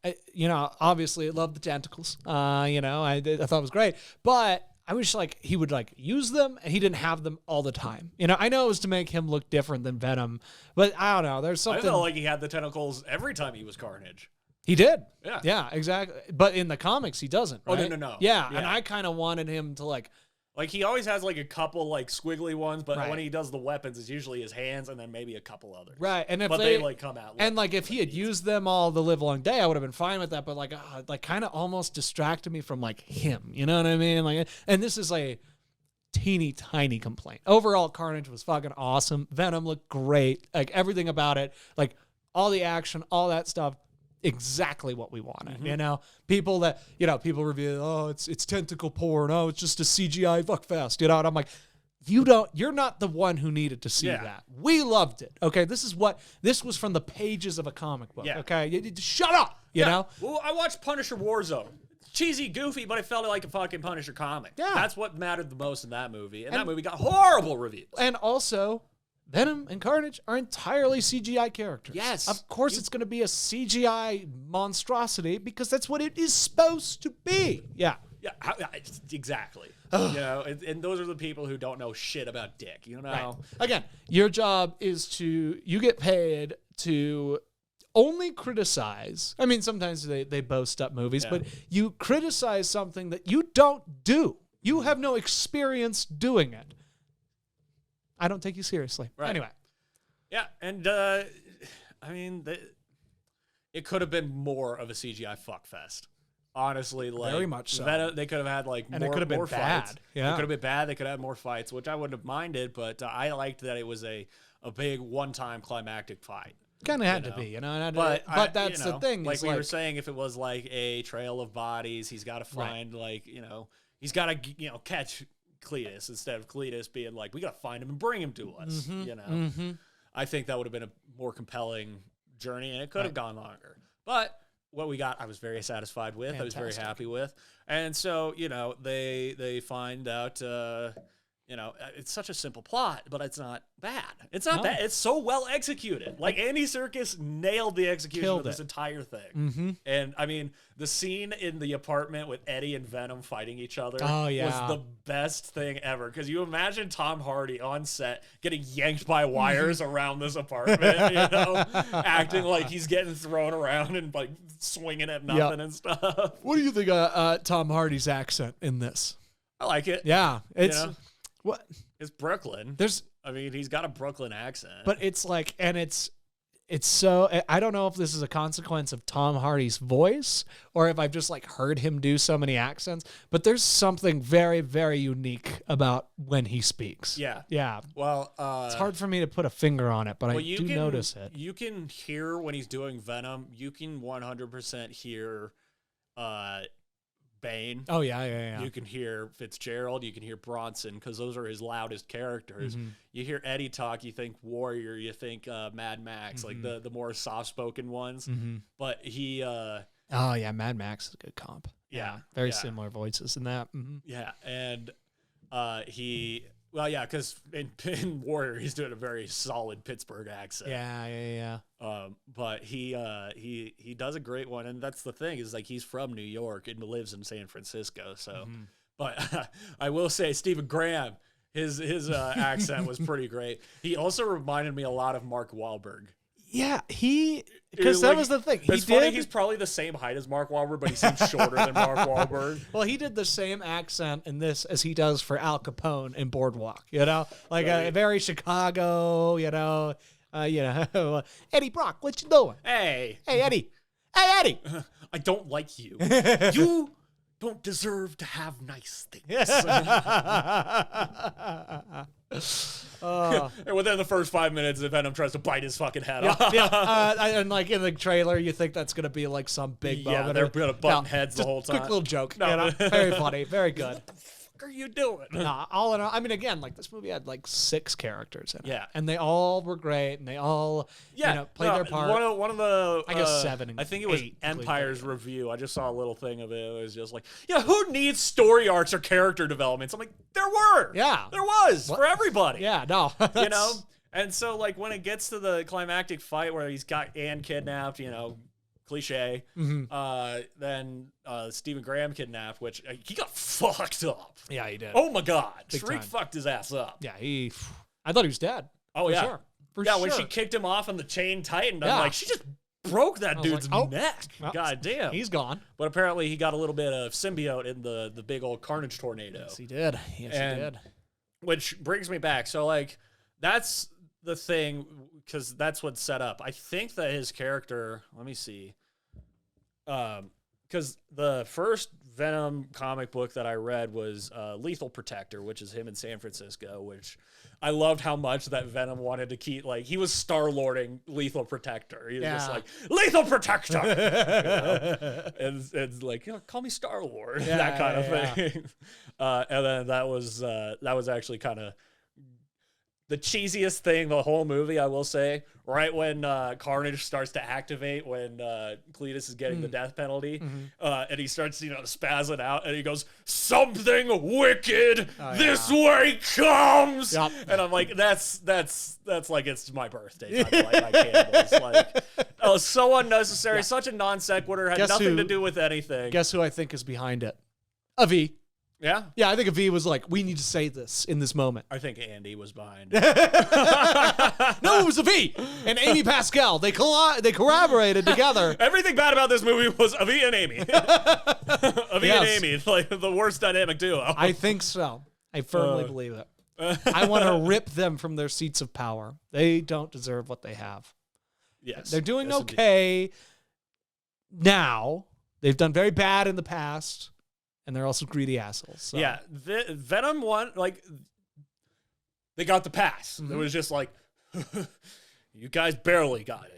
obviously I love the tentacles. I thought it was great. But I wish, like, he would, like, use them and he didn't have them all the time. I know it was to make him look different than Venom, but I don't know. There's something. I felt like he had the tentacles every time he was Carnage. He did. Yeah. Yeah, exactly. But in the comics, he doesn't. Oh, Right? no. Yeah, Yeah. and I kind of wanted him to like. Like, he always has, like, a couple, like, squiggly ones, but Right. when he does the weapons, it's usually his hands and then maybe a couple others. Right, and if But they like, come out. and like if he had used them all the live long day, I would have been fine with that. But like kind of almost distracted me from like him. You know what I mean? Like, and this is a teeny tiny complaint. Overall, Carnage was fucking awesome. Venom looked great. Like everything about it, like all the action, all that stuff. Exactly what we wanted, you know. People review, oh, it's tentacle porn, oh, it's just a CGI fuckfest, you know. And I'm like, you're not the one who needed to see that. We loved it. Okay, this was from the pages of a comic book. Yeah. Okay, shut up, you know. Well, I watched Punisher Warzone. Cheesy, goofy, but it felt like a fucking Punisher comic. Yeah. That's what mattered the most in that movie, and that movie got horrible reviews. And also, Venom and Carnage are entirely CGI characters. Yes. Of course it's going to be a CGI monstrosity because that's what it is supposed to be. Yeah. Yeah, exactly. You know, and those are the people who don't know shit about dick. You know. Right. Again, your job is you get paid to only criticize. I mean, sometimes they boast up movies, but you criticize something that you don't do. You have no experience doing it. I don't take you seriously. Right. Anyway. Yeah, and I mean, it could have been more of a CGI fuckfest. Honestly, like Very much so. They could have had like And more, it could have been more bad. fights. Yeah. It could have been bad. They could have had more fights, which I wouldn't have minded. But I liked that it was a big one-time climactic fight. Kind of had to be, you know. And But that's the thing. Like is we were saying, if it was like a trail of bodies, he's got to find he's got to catch Cletus instead of Cletus being like, we got to find him and bring him to us. You know, I think that would have been a more compelling journey, and it could have gone longer. But what we got, I was very satisfied with. Fantastic. I was very happy with, and so they find out. It's such a simple plot, but it's not bad. It's not bad. It's so well executed. Like Andy Serkis nailed the execution of this entire thing. And I mean, the scene in the apartment with Eddie and Venom fighting each other was the best thing ever. Because you imagine Tom Hardy on set getting yanked by wires around this apartment, acting like he's getting thrown around and like swinging at nothing and stuff. What do you think of Tom Hardy's accent in this? I like it. Yeah, it's what it's Brooklyn. He's got a Brooklyn accent. But it's like, and it's so, I don't know if this is a consequence of Tom Hardy's voice or if I've just like heard him do so many accents, but there's something very, very unique about when he speaks. Yeah. Yeah. Well, it's hard for me to put a finger on it, but I do notice it. You can hear when he's doing Venom, you can 100% hear Bane. Oh, yeah. You can hear Fitzgerald. You can hear Bronson because those are his loudest characters. You hear Eddie talk, you think Warrior, you think Mad Max, like the more soft-spoken ones. But he... oh, yeah, Mad Max is a good comp. Yeah. Very similar voices in that. Yeah, and he... Well, yeah, because in Warrior, he's doing a very solid Pittsburgh accent. Yeah. But he does a great one, and that's the thing is like he's from New York and lives in San Francisco. So, but I will say Stephen Graham, his accent was pretty great. He also reminded me a lot of Mark Wahlberg. Yeah, because that was the thing. Funny, he's probably the same height as Mark Wahlberg, but he seems shorter than Mark Wahlberg. Well, he did the same accent in this as he does for Al Capone in Boardwalk, like a very Chicago, Eddie Brock, what you doing? Hey, Eddie. Hey, Eddie. I don't like you. You don't deserve to have nice things. And within the first 5 minutes, Venom tries to bite his fucking head off. And like in the trailer, you think that's gonna be like some big moment. Yeah, they're gonna butt heads the whole time. Quick little joke. Very funny, very good. What the fuck are you doing? Nah, all in all, I mean, again, like this movie had like 6 characters in it. Yeah. And they all were great, and they all played their part. One of the I guess 7. I think it was 8 Empire's review. I just saw a little thing of it. It was just like, who needs story arcs or character developments? I'm like, there were. Yeah. There was for everybody. Yeah, no. And so like when it gets to the climactic fight where he's got Anne kidnapped, cliche. Then Stephen Graham kidnapped, which he got fucked up. Yeah, he did. Oh my God, Big Shriek time. fucked his ass up. Yeah, I thought he was dead. Oh For yeah, sure. For yeah. sure. When she kicked him off and the chain tightened, I'm Yeah. like, she just broke that was dude's like, oh, neck. well, God damn. He's gone. But apparently he got a little bit of symbiote in the big old Carnage tornado. Yes, he did. Yes, he did. Which brings me back. So, like, that's the thing, because that's what's set up. I think that his character, let me see. Because the first Venom comic book that I read was Lethal Protector, which is him in San Francisco, which I loved how much that Venom wanted to keep, like, he was Star-Lording Lethal Protector. He was just like, Lethal Protector! and like, call me Star-Lord, that kind of thing. And then that was actually kind of the cheesiest thing the whole movie, I will say. Right when Carnage starts to activate, when Cletus is getting the death penalty, and he starts, spazzing out, and he goes, "Something wicked this way comes," and I'm like, that's like it's my birthday. Time to light my candles. Like, oh, so unnecessary, such a non sequitur, had nothing to do with anything. Guess who I think is behind it? Avi. Yeah? Yeah, I think Avi was like, we need to say this in this moment. I think Andy was behind. No, it was Avi and Amy Pascal. They corroborated together. Everything bad about this movie was Avi and Amy. Avi and Amy, like the worst dynamic duo. I think so. I firmly believe it. I want to rip them from their seats of power. They don't deserve what they have. Yes. They're doing okay now. They've done very bad in the past. And they're also greedy assholes. So. Yeah, Venom won. Like, they got the pass. It was just like, you guys barely got it.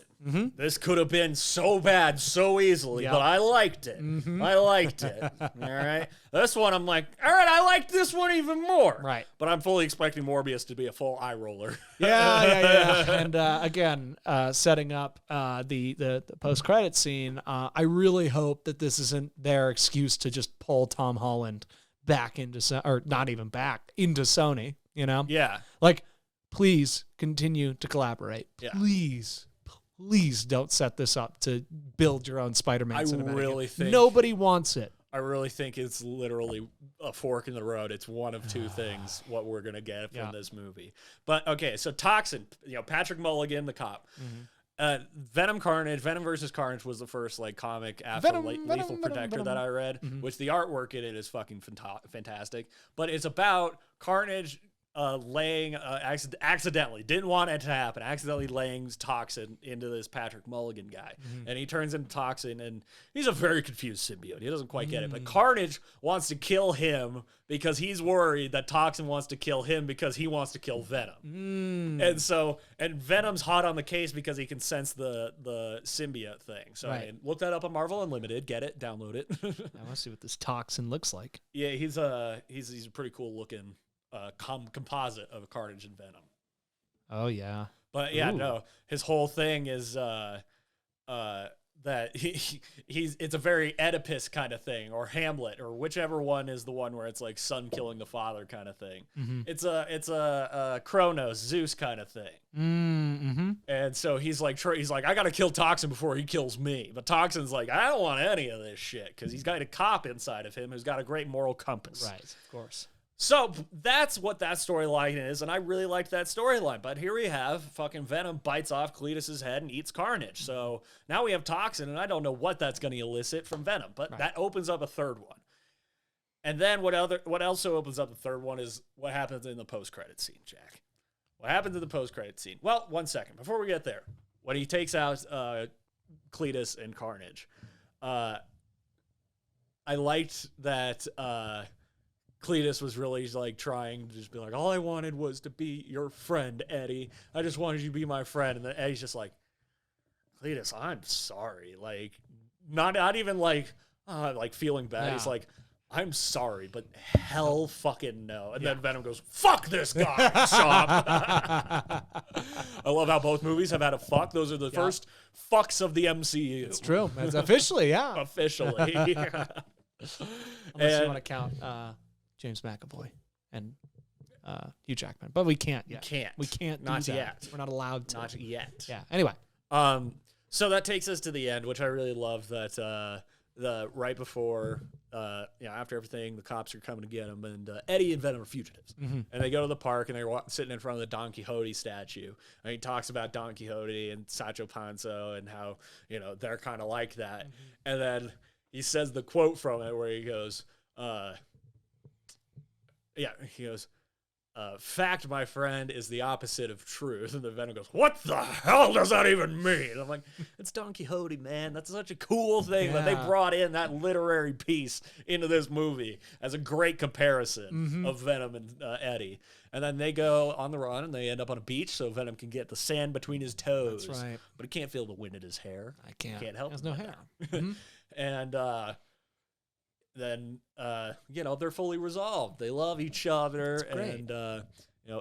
This could have been so bad so easily, but I liked it. I liked it. All right. This one, I'm like, all right, I liked this one even more. Right. But I'm fully expecting Morbius to be a full eye roller. Yeah. And again, setting up the post-credit scene, I really hope that this isn't their excuse to just pull Tom Holland back into, or not even back, into Sony, Yeah. Like, please continue to collaborate. Yeah. Please don't set this up to build your own Spider-Man cinematic. I really think nobody wants it. I really think it's literally a fork in the road. It's one of two things what we're going to get from this movie. But okay, so Toxin, Patrick Mulligan, the cop. Venom versus Carnage was the first comic after Lethal Protector that I read, which the artwork in it is fucking fantastic. But it's about Carnage accidentally, didn't want it to happen, accidentally laying Toxin into this Patrick Mulligan guy. And he turns into Toxin, and he's a very confused symbiote. He doesn't quite get it. But Carnage wants to kill him because he's worried that Toxin wants to kill him because he wants to kill Venom. And Venom's hot on the case because he can sense the symbiote thing. So look that up on Marvel Unlimited. Get it, download it. I want to see what this Toxin looks like. Yeah, he's a pretty cool looking composite of Carnage and Venom. Oh yeah. But yeah, no, his whole thing is that it's a very Oedipus kind of thing, or Hamlet, or whichever one is the one where it's like son killing the father kind of thing. It's a Kronos, Zeus kind of thing. And so he's like, I gotta kill Toxin before he kills me. But Toxin's like, I don't want any of this shit, because he's got a cop inside of him who's got a great moral compass. Right, of course. So that's what that storyline is, and I really liked that storyline. But here we have fucking Venom bites off Cletus's head and eats Carnage. So now we have Toxin, and I don't know what that's going to elicit from Venom. But that opens up a third one. And then what also opens up the third one is what happens in the post-credit scene, Jack. What happens in the post-credit scene? Well, 1 second. Before we get there, when he takes out Cletus and Carnage, I liked that... Cletus was really trying to just be like, all I wanted was to be your friend, Eddie. I just wanted you to be my friend. And then Eddie's just like, Cletus, I'm sorry. Not even feeling bad. Yeah. He's like, I'm sorry, but hell fucking no. And then Venom goes, fuck this guy. Stop. I love how both movies have had a fuck. Those are the first fucks of the MCU. It's true. It's officially, Officially. Unless you want to count James McAvoy and Hugh Jackman, but we can't yet. We can't. Not yet. We're not allowed to. Not yet. Yeah. Anyway. So that takes us to the end, which I really love. That right before after everything, the cops are coming to get him, and Eddie and Venom are fugitives. And they go to the park, and they're sitting in front of the Don Quixote statue. And he talks about Don Quixote and Sancho Panza and how, they're kind of like that. And then he says the quote from it where he goes, fact, my friend, is the opposite of truth. And the Venom goes, what the hell does that even mean? And I'm like, it's Don Quixote, man. That's such a cool thing that they brought in that literary piece into this movie as a great comparison of Venom and Eddie. And then they go on the run, and they end up on a beach so Venom can get the sand between his toes. That's right. But he can't feel the wind in his hair. I can't. Can't help There's him no by hair. that. And then they're fully resolved. They love each other, and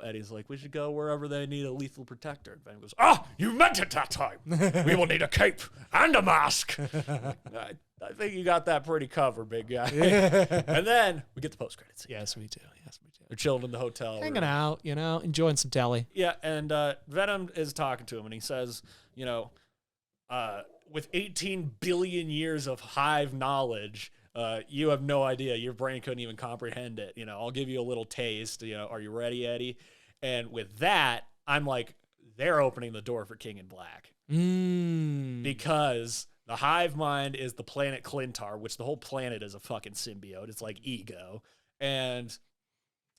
Eddie's like, we should go wherever they need a lethal protector. And Venom goes, you meant it that time. We will need a cape and a mask. I think you got that pretty covered, big guy. And then we get the post credits. Yes, we do. They're chilling in the hotel hanging room. out, enjoying some telly. Yeah, and Venom is talking to him, and he says, with 18 billion years of hive knowledge, you have no idea. Your brain couldn't even comprehend it. I'll give you a little taste. Are you ready, Eddie? And with that, I'm like, they're opening the door for King in Black. Because the hive mind is the planet Clintar, which the whole planet is a fucking symbiote. It's like Ego. And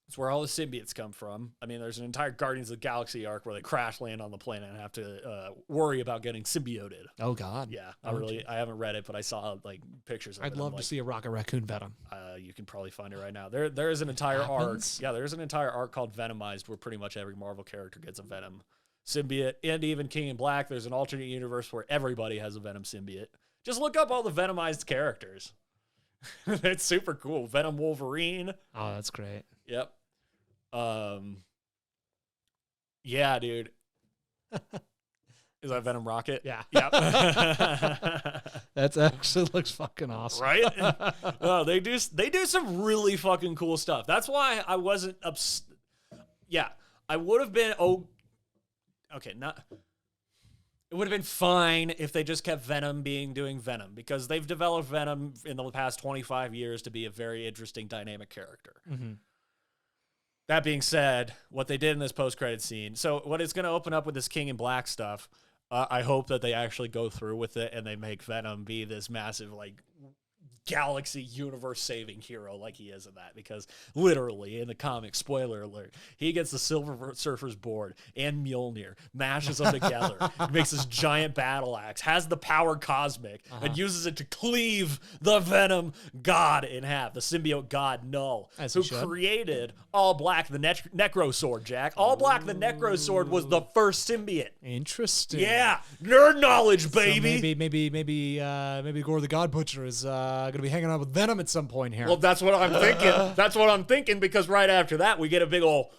it's where all the symbiotes come from. I mean, there's an entire Guardians of the Galaxy arc where they crash land on the planet and have to worry about getting symbioted. Oh, God. Yeah, I haven't read it, but I saw pictures of it. I'd love to see a Rocket Raccoon Venom. You can probably find it right now. There is an entire arc. Yeah, there's an entire arc called Venomized where pretty much every Marvel character gets a Venom symbiote, and even King in Black. There's an alternate universe where everybody has a Venom symbiote. Just look up all the Venomized characters. It's super cool. Venom Wolverine. Oh, that's great. Yep. Yeah, dude. Is that Venom Rocket? Yeah. Yep. That actually looks fucking awesome. Right? No, they do some really fucking cool stuff. That's why I wasn't Yeah, I would have been it would have been fine if they just kept Venom doing Venom, because they've developed Venom in the past 25 years to be a very interesting, dynamic character. That being said, what they did in this post-credit scene, so what it's going to open up with this King in Black stuff, I hope that they actually go through with it and they make Venom be this massive, galaxy universe-saving hero like he is in that, because literally in the comic, spoiler alert, he gets the Silver Surfer's board and Mjolnir, mashes them together, makes this giant battle axe, has the power cosmic, and uses it to cleave the Venom god in half, the symbiote god Null, who created All Black the Necro Sword, Jack. All Black the Necro Sword was the first symbiote. Interesting. Yeah, nerd knowledge, baby. So maybe Gore the God Butcher is gonna be hanging out with Venom at some point here. Well, that's what I'm thinking. That's what I'm thinking, because right after that, we get a big old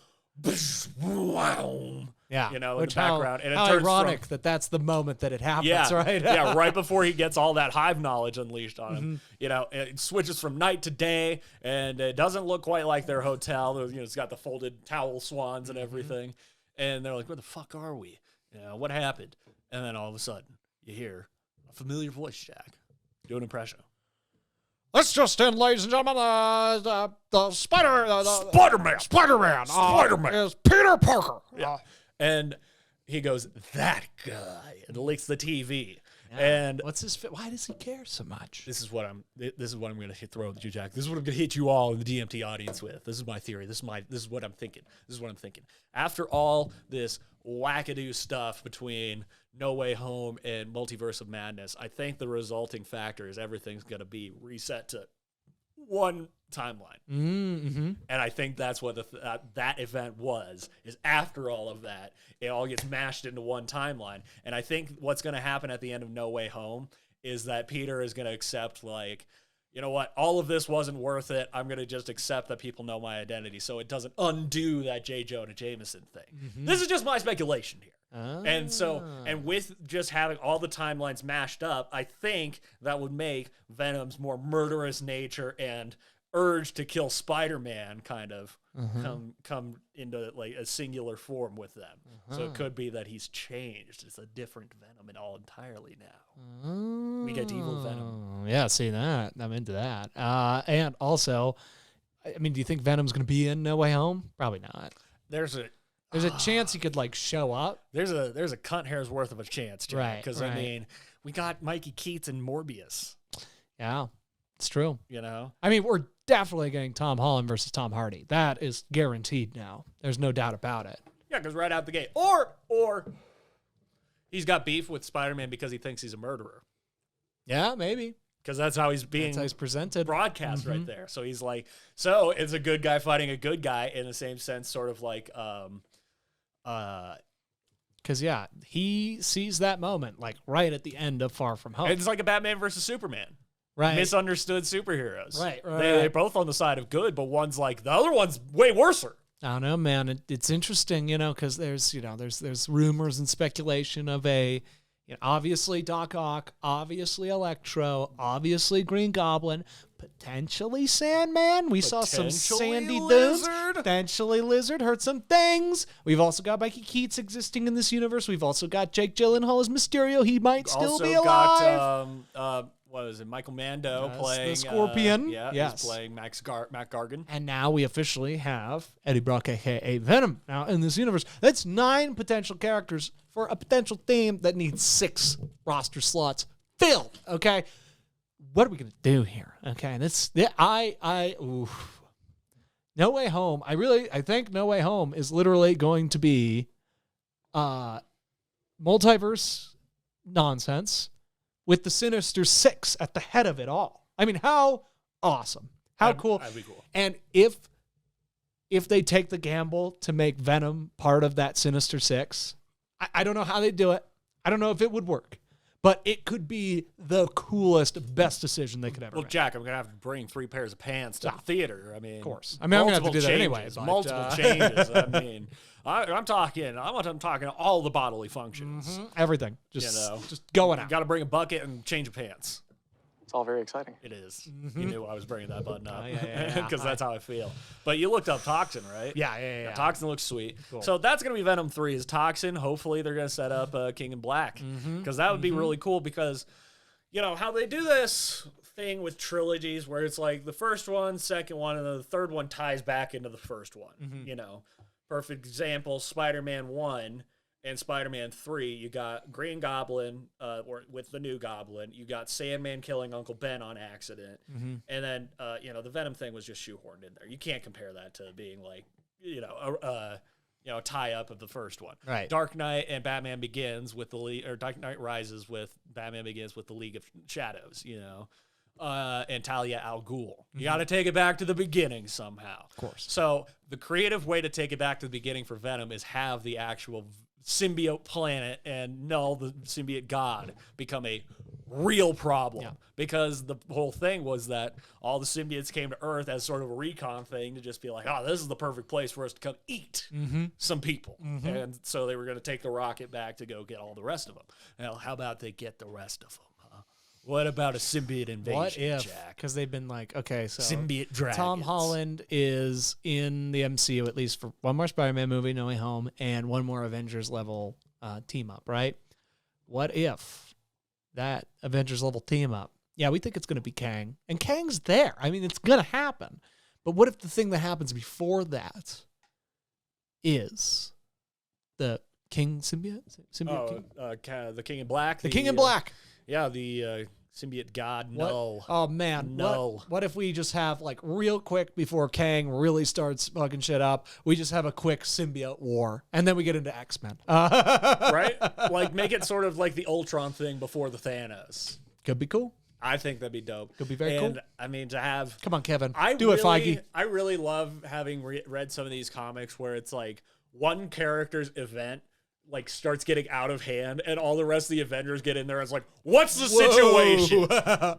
wow. Yeah, in the background. And it how turns ironic that that's the moment that it happens, right? Yeah, right before he gets all that hive knowledge unleashed on him. It switches from night to day, and it doesn't look quite like their hotel. It's got the folded towel swans and everything. And they're like, where the fuck are we? What happened? And then all of a sudden, you hear a familiar voice, Jack. Do an impression. Let's just in, ladies and gentlemen, the Spider-Man. Spider-Man. Is Peter Parker. Yeah. And he goes, that guy, and licks the TV. Yeah. And what's his? Why does he care so much? This is what I'm going to throw at you, Jack. This is what I'm going to hit you all in the DMT audience with. This is my theory. This is what I'm thinking. After all this wackadoo stuff between No Way Home and Multiverse of Madness, I think the resulting factor is everything's going to be reset to one timeline. And I think that's what that event is after all of that, it all gets mashed into one timeline. And I think what's going to happen at the end of No Way Home is that Peter is going to accept, you know what, all of this wasn't worth it. I'm going to just accept that people know my identity, so it doesn't undo that J. Jonah Jameson thing. This is just my speculation here. And with just having all the timelines mashed up, I think that would make Venom's more murderous nature and urge to kill Spider-Man kind of come into like a singular form with them. So it could be that he's changed. It's a different Venom entirely now. We get evil Venom. Yeah, see that. I'm into that. And also, I mean, do you think Venom's going to be in No Way Home? Probably not. There's a chance he could like show up. There's a cunt hair's worth of a chance, Jack, Right? Because I mean, we got Mikey Keats and Morbius. Yeah, it's true. You know, I mean, we're definitely getting Tom Holland versus Tom Hardy. That is guaranteed now. There's no doubt about it. yeah, because right out the gate, or he's got beef with Spider-Man because he thinks he's a murderer. Yeah, maybe. Because that's how he's being That's how he's presented. broadcast right there. So he's like, so it's a good guy fighting a good guy in the same sense, sort of like, Because, yeah, he sees that moment, like, right at the end of Far From Home. it's like a Batman versus Superman. Right. Misunderstood superheroes. Right. They're both on the side of good, but one's like, the other one's way worser. I don't know, man. It's interesting, because there's rumors and speculation of obviously Doc Ock, obviously Electro, obviously Green Goblin, potentially Sandman. We saw some sandy dudes. Potentially Lizard. Heard some things. We've also got Mikey Keats existing in this universe. We've also got Jake Gyllenhaal as Mysterio. He might still be alive. Got, what was it? Michael Mando playing the Scorpion. He's playing Matt Gargan. And now we officially have Eddie Brock, a.k.a. Venom, now in this universe. That's 9 potential characters for a potential theme that needs 6 roster slots filled, okay? What are we going to do here, okay? No Way Home, I think No Way Home is literally going to be multiverse nonsense with the Sinister Six at the head of it all. I mean, how awesome. How cool. That'd be cool. And if they take the gamble to make Venom part of that Sinister Six, I don't know how they do it. I don't know if it would work. But it could be the coolest, best decision they could ever make. Jack, I'm going to have to bring 3 pairs of pants to the theater. I mean, of course. I mean, I'm going to have to do that anyway. Multiple changes. I mean, I'm talking all the bodily functions. Everything. Just going out. Got to bring a bucket and change of pants. It's all very exciting. It is. You knew I was bringing that button up. Yeah. Because that's how I feel. But you looked up Toxin, right? Yeah. Toxin looks sweet. Cool. So that's going to be Venom 3 is Toxin. Hopefully they're going to set up King in Black. Because that would be really cool because, how they do this thing with trilogies where it's like the first one, second one, and then the third one ties back into the first one. Perfect example, Spider-Man 1 and Spider-Man 3, you got Green Goblin with the new Goblin. You got Sandman killing Uncle Ben on accident. And then, the Venom thing was just shoehorned in there. You can't compare that to being like, a tie-up of the first one. Right. Dark Knight and Batman Begins with Dark Knight Rises with Batman Begins with the League of Shadows, and Talia al Ghul. You got to take it back to the beginning somehow. Of course. So the creative way to take it back to the beginning for Venom is have the actual symbiote planet and Null, the symbiote god, become a real problem. Because the whole thing was that all the symbiotes came to Earth as sort of a recon thing to just be like, oh, this is the perfect place for us to come eat some people. And so they were going to take the rocket back to go get all the rest of them. Now, how about they get the rest of them? What about a symbiote invasion, What if? Jack? Because they've been like, okay, so Symbiote dragons. Tom Holland is in the MCU at least for one more Spider-Man movie, No Way Home, and one more Avengers level team up, right? What if that Avengers level team up? Yeah, we think it's going to be Kang, and Kang's there. I mean, it's going to happen. But what if the thing that happens before that is the King symbiote? King? The King in Black. The King in Black. Yeah, the symbiote god Null. Oh, man. Null. What if we just have, like, real quick before Kang really starts fucking shit up, we just have a quick symbiote war, and then we get into X-Men. Right? Like, make it sort of like the Ultron thing before the Thanos. Could be cool. I think that'd be dope. Could be very cool. And, I mean, to have... Come on, Kevin. It, Feige. I really love having read some of these comics where it's like one character's event like starts getting out of hand and all the rest of the Avengers get in there and it's like, what's the situation?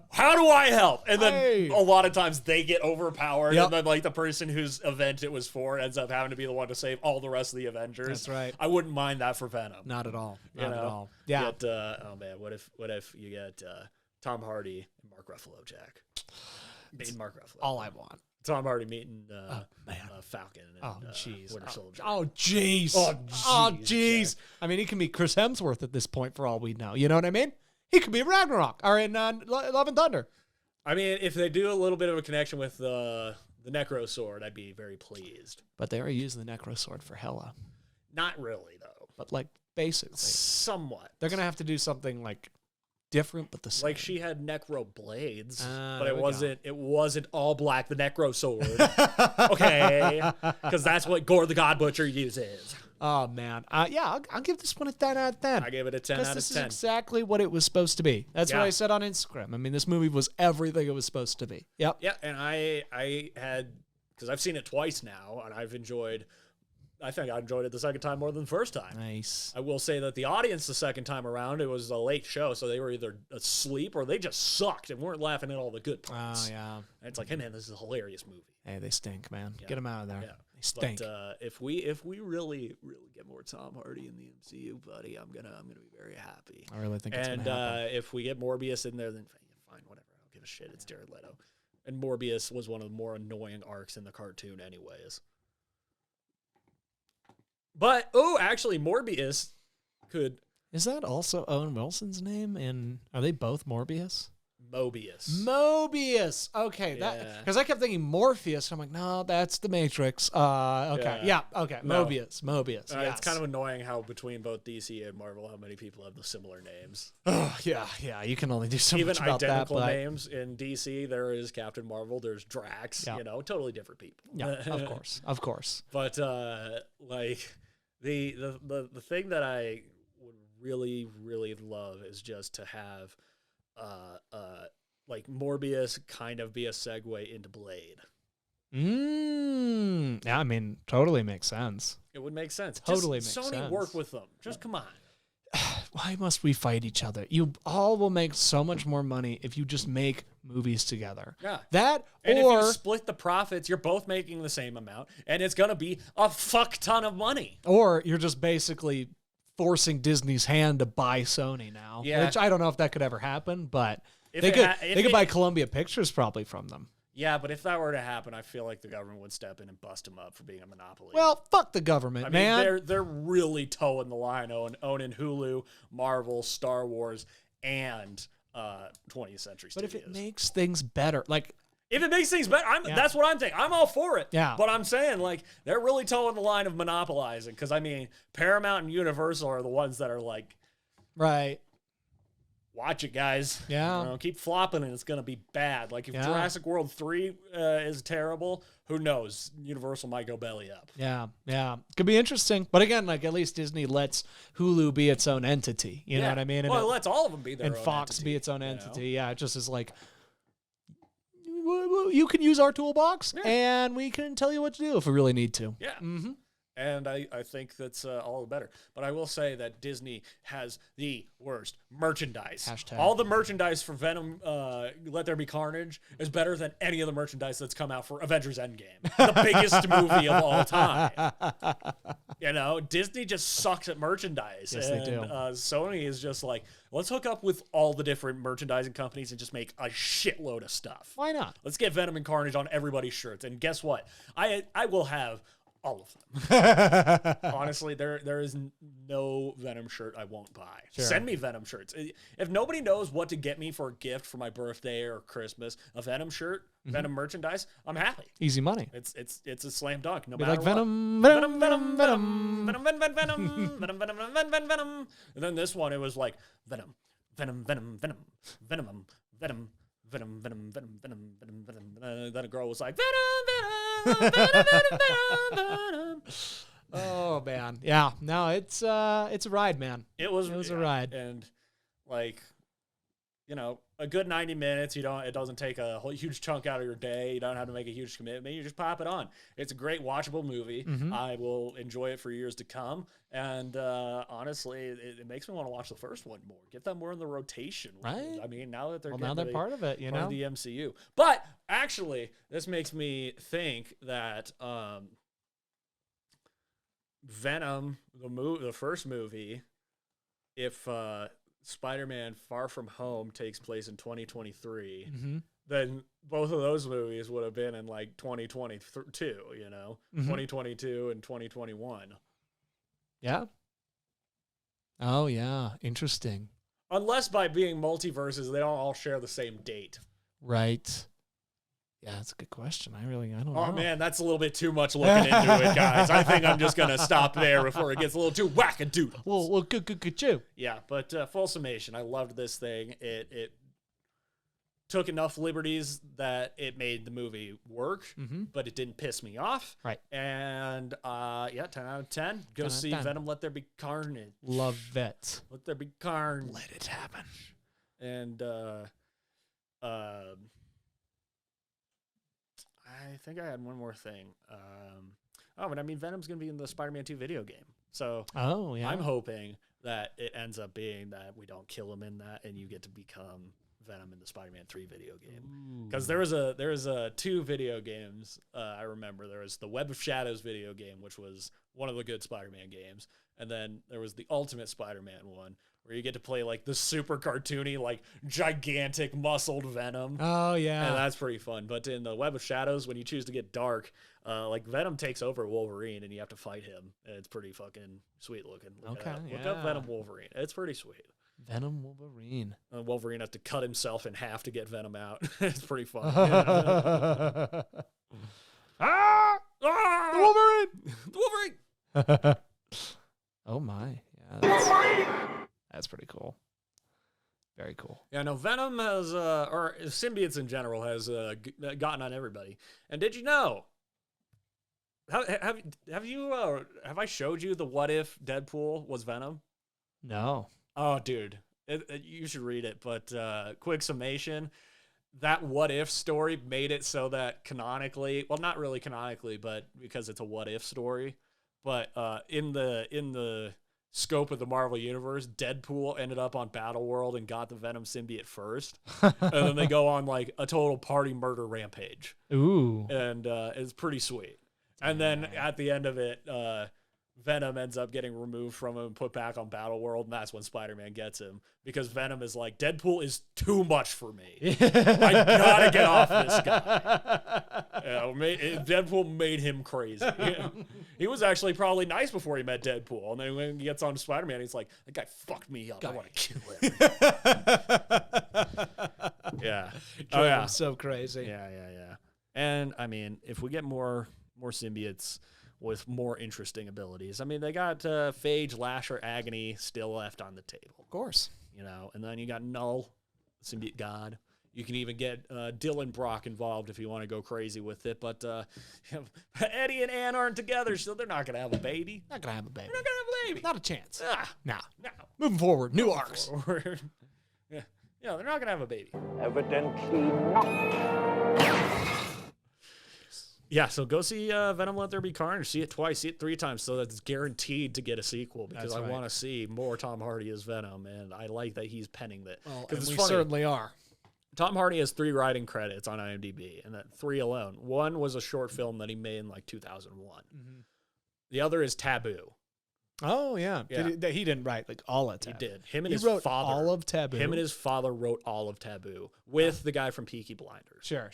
How do I help? And then a lot of times they get overpowered and then like the person whose event it was for ends up having to be the one to save all the rest of the Avengers. That's right. I wouldn't mind that for Venom. Not at all. Not at all. Yeah. Get, oh man, what if you get Tom Hardy and Mark Ruffalo, Jack? Mark Ruffalo. All I want. Tom Hardy meeting Falcon and jeez. Winter Soldier. Oh, jeez. Oh, jeez. I mean, he can be Chris Hemsworth at this point for all we know. You know what I mean? He could be Ragnarok or in Love and Thunder. I mean, if they do a little bit of a connection with the Necro Sword, I'd be very pleased. But they already use the Necro Sword for Hela. Not really, though. But, like, basically. Somewhat. They're going to have to do something, like, different but the same. Like, she had Necro blades, but there it wasn't all black, the Necro Sword. Okay? Because that's what Gore the God Butcher uses. Oh, man. Yeah, I'll give this one a 10 out of 10. I gave it a 10 out of 10. This is exactly what it was supposed to be. That's what I said on Instagram. I mean, this movie was everything it was supposed to be. Yep. Yeah, and I had, because I've seen it twice now, and I think I enjoyed it the second time more than the first time. Nice. I will say that the audience the second time around, it was a late show, so they were either asleep or they just sucked and weren't laughing at all the good parts. Oh, yeah. And it's like, hey, man, this is a hilarious movie. Hey, they stink, man. Yeah. Get them out of there. Yeah. They stink. But if we really get more Tom Hardy in the MCU, buddy, I'm gonna be very happy. I really think it's and going to happen. if we get Morbius in there, then fine, whatever. I don't give a shit. It's Jared Leto. And Morbius was one of the more annoying arcs in the cartoon, anyways. But actually, Morbius could. Is that also Owen Wilson's name? And are they both Morbius? Mobius. Okay, Yeah. because I kept thinking Morpheus. I'm like, no, that's the Matrix. Okay, yeah, okay, No. Mobius. It's kind of annoying how between both DC and Marvel, how many people have the similar names. Oh, yeah. You can only do so Even much about that. identical But names in DC. There is Captain Marvel. There's Drax. Yeah. Totally different people. yeah, of course. But like the thing that I would really love is just to have like Morbius kind of be a segue into Blade. Yeah, I mean, totally makes sense. It would make sense. Totally just makes Sony sense. work with them. Just come on. Why must we fight each other? You all will make so much more money if you just make movies together. Yeah. That And or if you split the profits, you're both making the same amount, and it's gonna be a fuck ton of money. or you're just basically forcing Disney's hand to buy Sony now. Yeah. Which I don't know if that could ever happen, but If they it could ha- if they could it- buy Columbia Pictures probably from them. Yeah, but if that were to happen, I feel like the government would step in and bust them up for being a monopoly. Well, fuck the government, I mean, man. they're really toeing the line, owning Hulu, Marvel, Star Wars, and 20th Century But Studios. if it makes things better, like If it makes things better, that's what I'm saying. I'm all for it. Yeah. But I'm saying, like, they're really toeing the line of monopolizing. Because, I mean, Paramount and Universal are the ones that are like, right. watch it, guys. Yeah. Keep flopping and it's going to be bad. Like, if Yeah. Jurassic World 3 is terrible, who knows? Universal might go belly up. Yeah. Could be interesting. But again, like at least Disney lets Hulu be its own entity. You know what I mean? Well, it lets all of them be their and own Fox entity, be its own you know? entity. Yeah, it just is like you can use our toolbox and we can tell you what to do if we really need to. Yeah. Mm-hmm. And I think that's all the better. But I will say that Disney has the worst merchandise. Hashtag. All the merchandise for Venom, Let There Be Carnage, is better than any of the merchandise that's come out for Avengers Endgame. The biggest movie of all time. Disney just sucks at merchandise. Yes, and, they do. Sony is just like, let's hook up with all the different merchandising companies and just make a shitload of stuff. Why not? Let's get Venom and Carnage on everybody's shirts. And guess what? I will have all of them. Honestly, there is no Venom shirt I won't buy. Sure. Send me Venom shirts. If nobody knows what to get me for a gift for my birthday or Christmas, a Venom shirt, Venom merchandise, I'm happy. Easy money. It's a slam dunk. No Be matter like what. Venom. Venom, Venom, Venom, Venom, Venom, Venom, Venom, Venom, Venom, Venom. And then this one, it was like Venom, Venom, Venom, Venom, Venom, Venom. Venom, Venom, Venom, Venom, Venom, Venom. Then a girl was like, Venom, Venom, Venom, Venom, Venom. Oh man, yeah. No, it's a ride, man. It was a ride, and like, a good 90 minutes. It doesn't take a whole huge chunk out of your day. You don't have to make a huge commitment. You just pop it on. It's a great watchable movie. Mm-hmm. I will enjoy it for years to come. And honestly, it makes me want to watch the first one more. Get them more in the rotation. Right. I mean, now that now they're part of it, part of the MCU. But actually, this makes me think that Venom, the first movie, if Spider-Man Far From Home takes place in 2023, then both of those movies would have been in like 2022, 2022 and 2021. Yeah. Oh, yeah. Interesting. Unless by being multiverses, they don't all share the same date. Right. Yeah, that's a good question. I don't know. Oh, man, that's a little bit too much looking into it, guys. I think I'm just going to stop there before it gets a little too wackadoodle. Well, good, you. Yeah, but full summation, I loved this thing. It took enough liberties that it made the movie work, but it didn't piss me off. Right. And 10 out of 10. Go 10 out of see 10. Venom, Let There Be Carnage. Love it. Let There Be Carnage. Let it happen. And I think I had one more thing. But I mean, Venom's going to be in the Spider-Man 2 video game. So I'm hoping that it ends up being that we don't kill him in that and you get to become Venom in the Spider-Man 3 video game. Because there was a 2 video games. I remember there was the Web of Shadows video game, which was one of the good Spider-Man games. And then there was the Ultimate Spider-Man one, where you get to play like the super cartoony, like gigantic muscled Venom. Oh, yeah. And that's pretty fun. But in the Web of Shadows, when you choose to get dark, like Venom takes over Wolverine and you have to fight him. And it's pretty fucking sweet looking. Look up Venom Wolverine. It's pretty sweet. Venom Wolverine. Wolverine has to cut himself in half to get Venom out. It's pretty fun. Wolverine! Wolverine! Oh, my. Yeah, that's pretty cool. Very cool. Yeah, no, Venom has, or symbiotes in general, has gotten on everybody. And did you know? Have I showed you the what if Deadpool was Venom? No. Oh, dude, you should read it. But quick summation: that what if story made it so that canonically, well, not really canonically, but because it's a what if story, but in the scope of the Marvel Universe, Deadpool ended up on Battleworld and got the Venom symbiote first. And then they go on like a total party murder rampage. Ooh. And it's pretty sweet. And then at the end of it, Venom ends up getting removed from him and put back on Battleworld, and that's when Spider-Man gets him. Because Venom is like, Deadpool is too much for me. I gotta get off this guy. Deadpool made him crazy. He was actually probably nice before he met Deadpool. And then when he gets on Spider-Man, he's like, that guy fucked me up. I want to kill him. Yeah. Oh, yeah. So crazy. Yeah. And, I mean, if we get more symbiotes with more interesting abilities. I mean, they got Phage, Lasher, Agony still left on the table. Of course. And then you got Null, symbiote god. You can even get Dylan Brock involved if you want to go crazy with it. But Eddie and Ann aren't together, so they're not going to have a baby. Not going to have a baby. They're not going to have a baby. Not a chance. No. Moving forward. New arcs. Forward. Yeah, they're not going to have a baby. Evidently not. Yeah, so go see Venom Let There Be Carnage. See it twice, see it 3 times, so that's guaranteed to get a sequel because I want to see more Tom Hardy as Venom, and I like that he's penning that. Well, and we certainly are. Tom Hardy has 3 writing credits on IMDb, and that 3 alone. One was a short film that he made in like 2001. Mm-hmm. The other is Taboo. Oh, yeah. He didn't write like all of Taboo. He did. He wrote father. all of Taboo. Him and his father wrote all of Taboo with the guy from Peaky Blinders. Sure.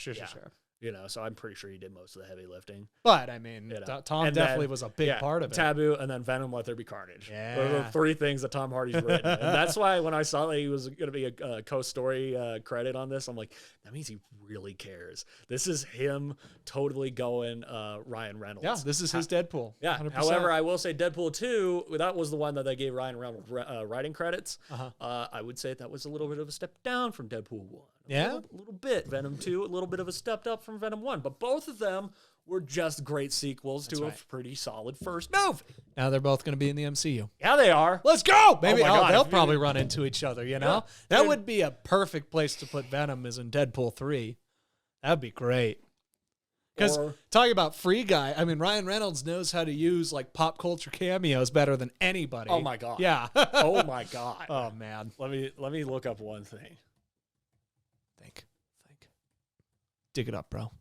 So I'm pretty sure he did most of the heavy lifting. But, I mean, Tom definitely was a big part of it. Taboo, and then Venom, Let There Be Carnage. Yeah. Those are the 3 things that Tom Hardy's written. And that's why when I saw that he was going to be a co-story credit on this, I'm like, that means he really cares. This is him totally going Ryan Reynolds. Yeah, this is his Deadpool. Yeah. 100%. However, I will say Deadpool 2, that was the one that they gave Ryan Reynolds writing credits. I would say that was a little bit of a step down from Deadpool 1. A little bit. Venom 2, a little bit of a step up from Venom 1. But both of them were just great sequels to a pretty solid first movie. Now they're both going to be in the MCU. Yeah, they are. Let's go! Maybe God, they'll probably run into each other, Yeah. That would be a perfect place to put Venom is in Deadpool 3. That'd be great. Because talking about Free Guy, I mean, Ryan Reynolds knows how to use like pop culture cameos better than anybody. Oh my God. Yeah. Oh my God. Oh man. Let me look up one thing. Think. Dig it up, bro.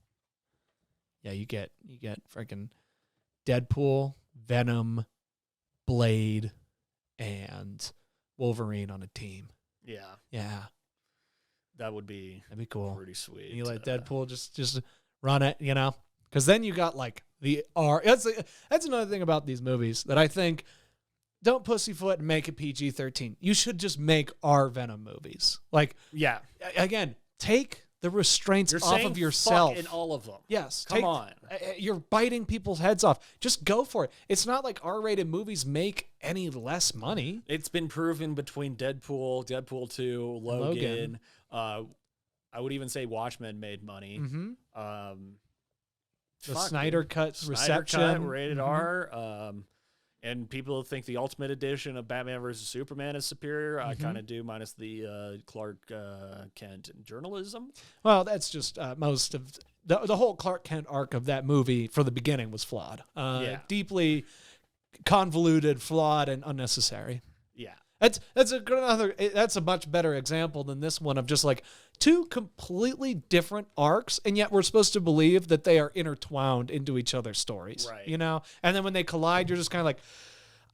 Yeah, you get freaking Deadpool, Venom, Blade, and Wolverine on a team. Yeah. Yeah. That would be That'd be cool. pretty sweet. And you let Deadpool just run it, you know? Because then you got like the R. That's another thing about these movies that I think don't pussyfoot and make it PG-13. You should just make R Venom movies. Like, yeah. Again, take the restraints You're off saying of yourself. fuck in all of them. Yes. Come on. You're biting people's heads off. Just go for it. It's not like R-rated movies make any less money. It's been proven between Deadpool, Deadpool 2, Logan. I would even say Watchmen made money. Mm-hmm. The Fuck, Snyder dude. Cut Snyder reception. Cut, rated R. And people think the Ultimate Edition of Batman vs. Superman is superior. I kind of do, minus the Clark Kent journalism. Well, that's just most of the whole Clark Kent arc of that movie for the beginning was flawed. Deeply convoluted, flawed, and unnecessary. Yeah. That's a much better example than this one of just like two completely different arcs, and yet we're supposed to believe that they are intertwined into each other's stories. Right. You know? And then when they collide, you're just kind of like,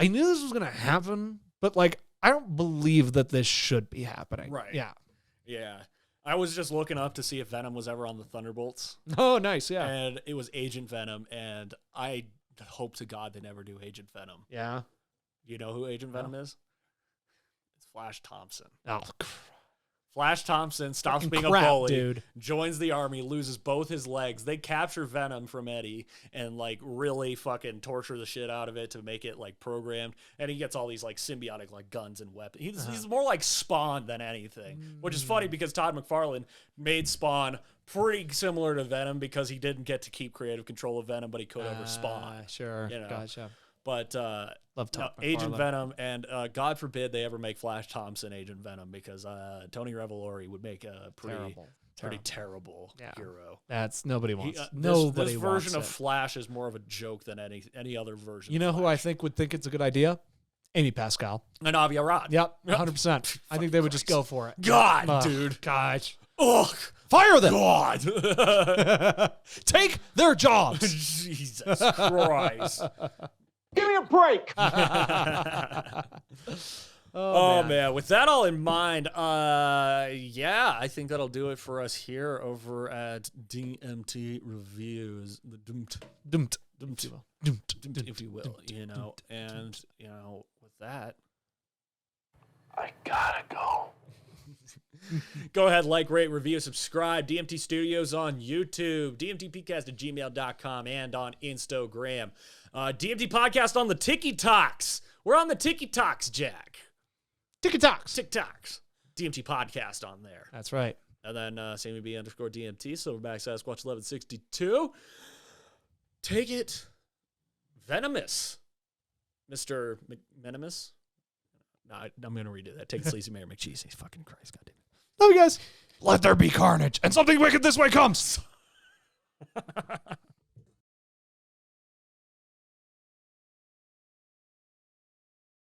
I knew this was going to happen, but like, I don't believe that this should be happening. Right. Yeah. Yeah. I was just looking up to see if Venom was ever on the Thunderbolts. Oh, nice. Yeah. And it was Agent Venom, and I hope to God they never do Agent Venom. Yeah. You know who Agent Venom is? It's Flash Thompson. Oh, Flash Thompson stops being crap, a bully, dude. joins the army, loses both his legs. They capture Venom from Eddie and like really fucking torture the shit out of it to make it like programmed. And he gets all these like symbiotic like guns and weapons. He's more like Spawn than anything, which is funny because Todd McFarlane made Spawn pretty similar to Venom because he didn't get to keep creative control of Venom, but he could over Spawn. Sure. You know? Gotcha. But Love Todd Agent McFarlane. Venom, and God forbid they ever make Flash Thompson Agent Venom, because Tony Revolori would make a pretty terrible hero. That's nobody wants. This version wants of it. Flash is more of a joke than any other version. You know of who I Flash. think would think it's a good idea? Amy Pascal. And Avi Arad. Yep, 100%. I think they would just go for it. God, Ugh, dude. Gosh. Ugh. Fire them. God. Take their jobs. Jesus Christ. Give me a break! Oh man. With that all in mind, I think that'll do it for us here over at DMT Reviews. The Dumped. if you will, you know, and you know, with that, I gotta go. go ahead, like, rate, review, subscribe. DMT Studios on YouTube, dmtpcast@gmail.com, and on Instagram. DMT Podcast on the TikToks. We're on the TikToks, Jack. TikToks. DMT Podcast on there. That's right. And then SammyB_DMT, Silverback Sasquatch 1162. Take it venomous, Mr. McMenemus. No, I'm going to redo that. Take it sleazy Mayor McCheesy. Fucking Christ, goddamn it. Love you guys. Let there be carnage, and something wicked this way comes.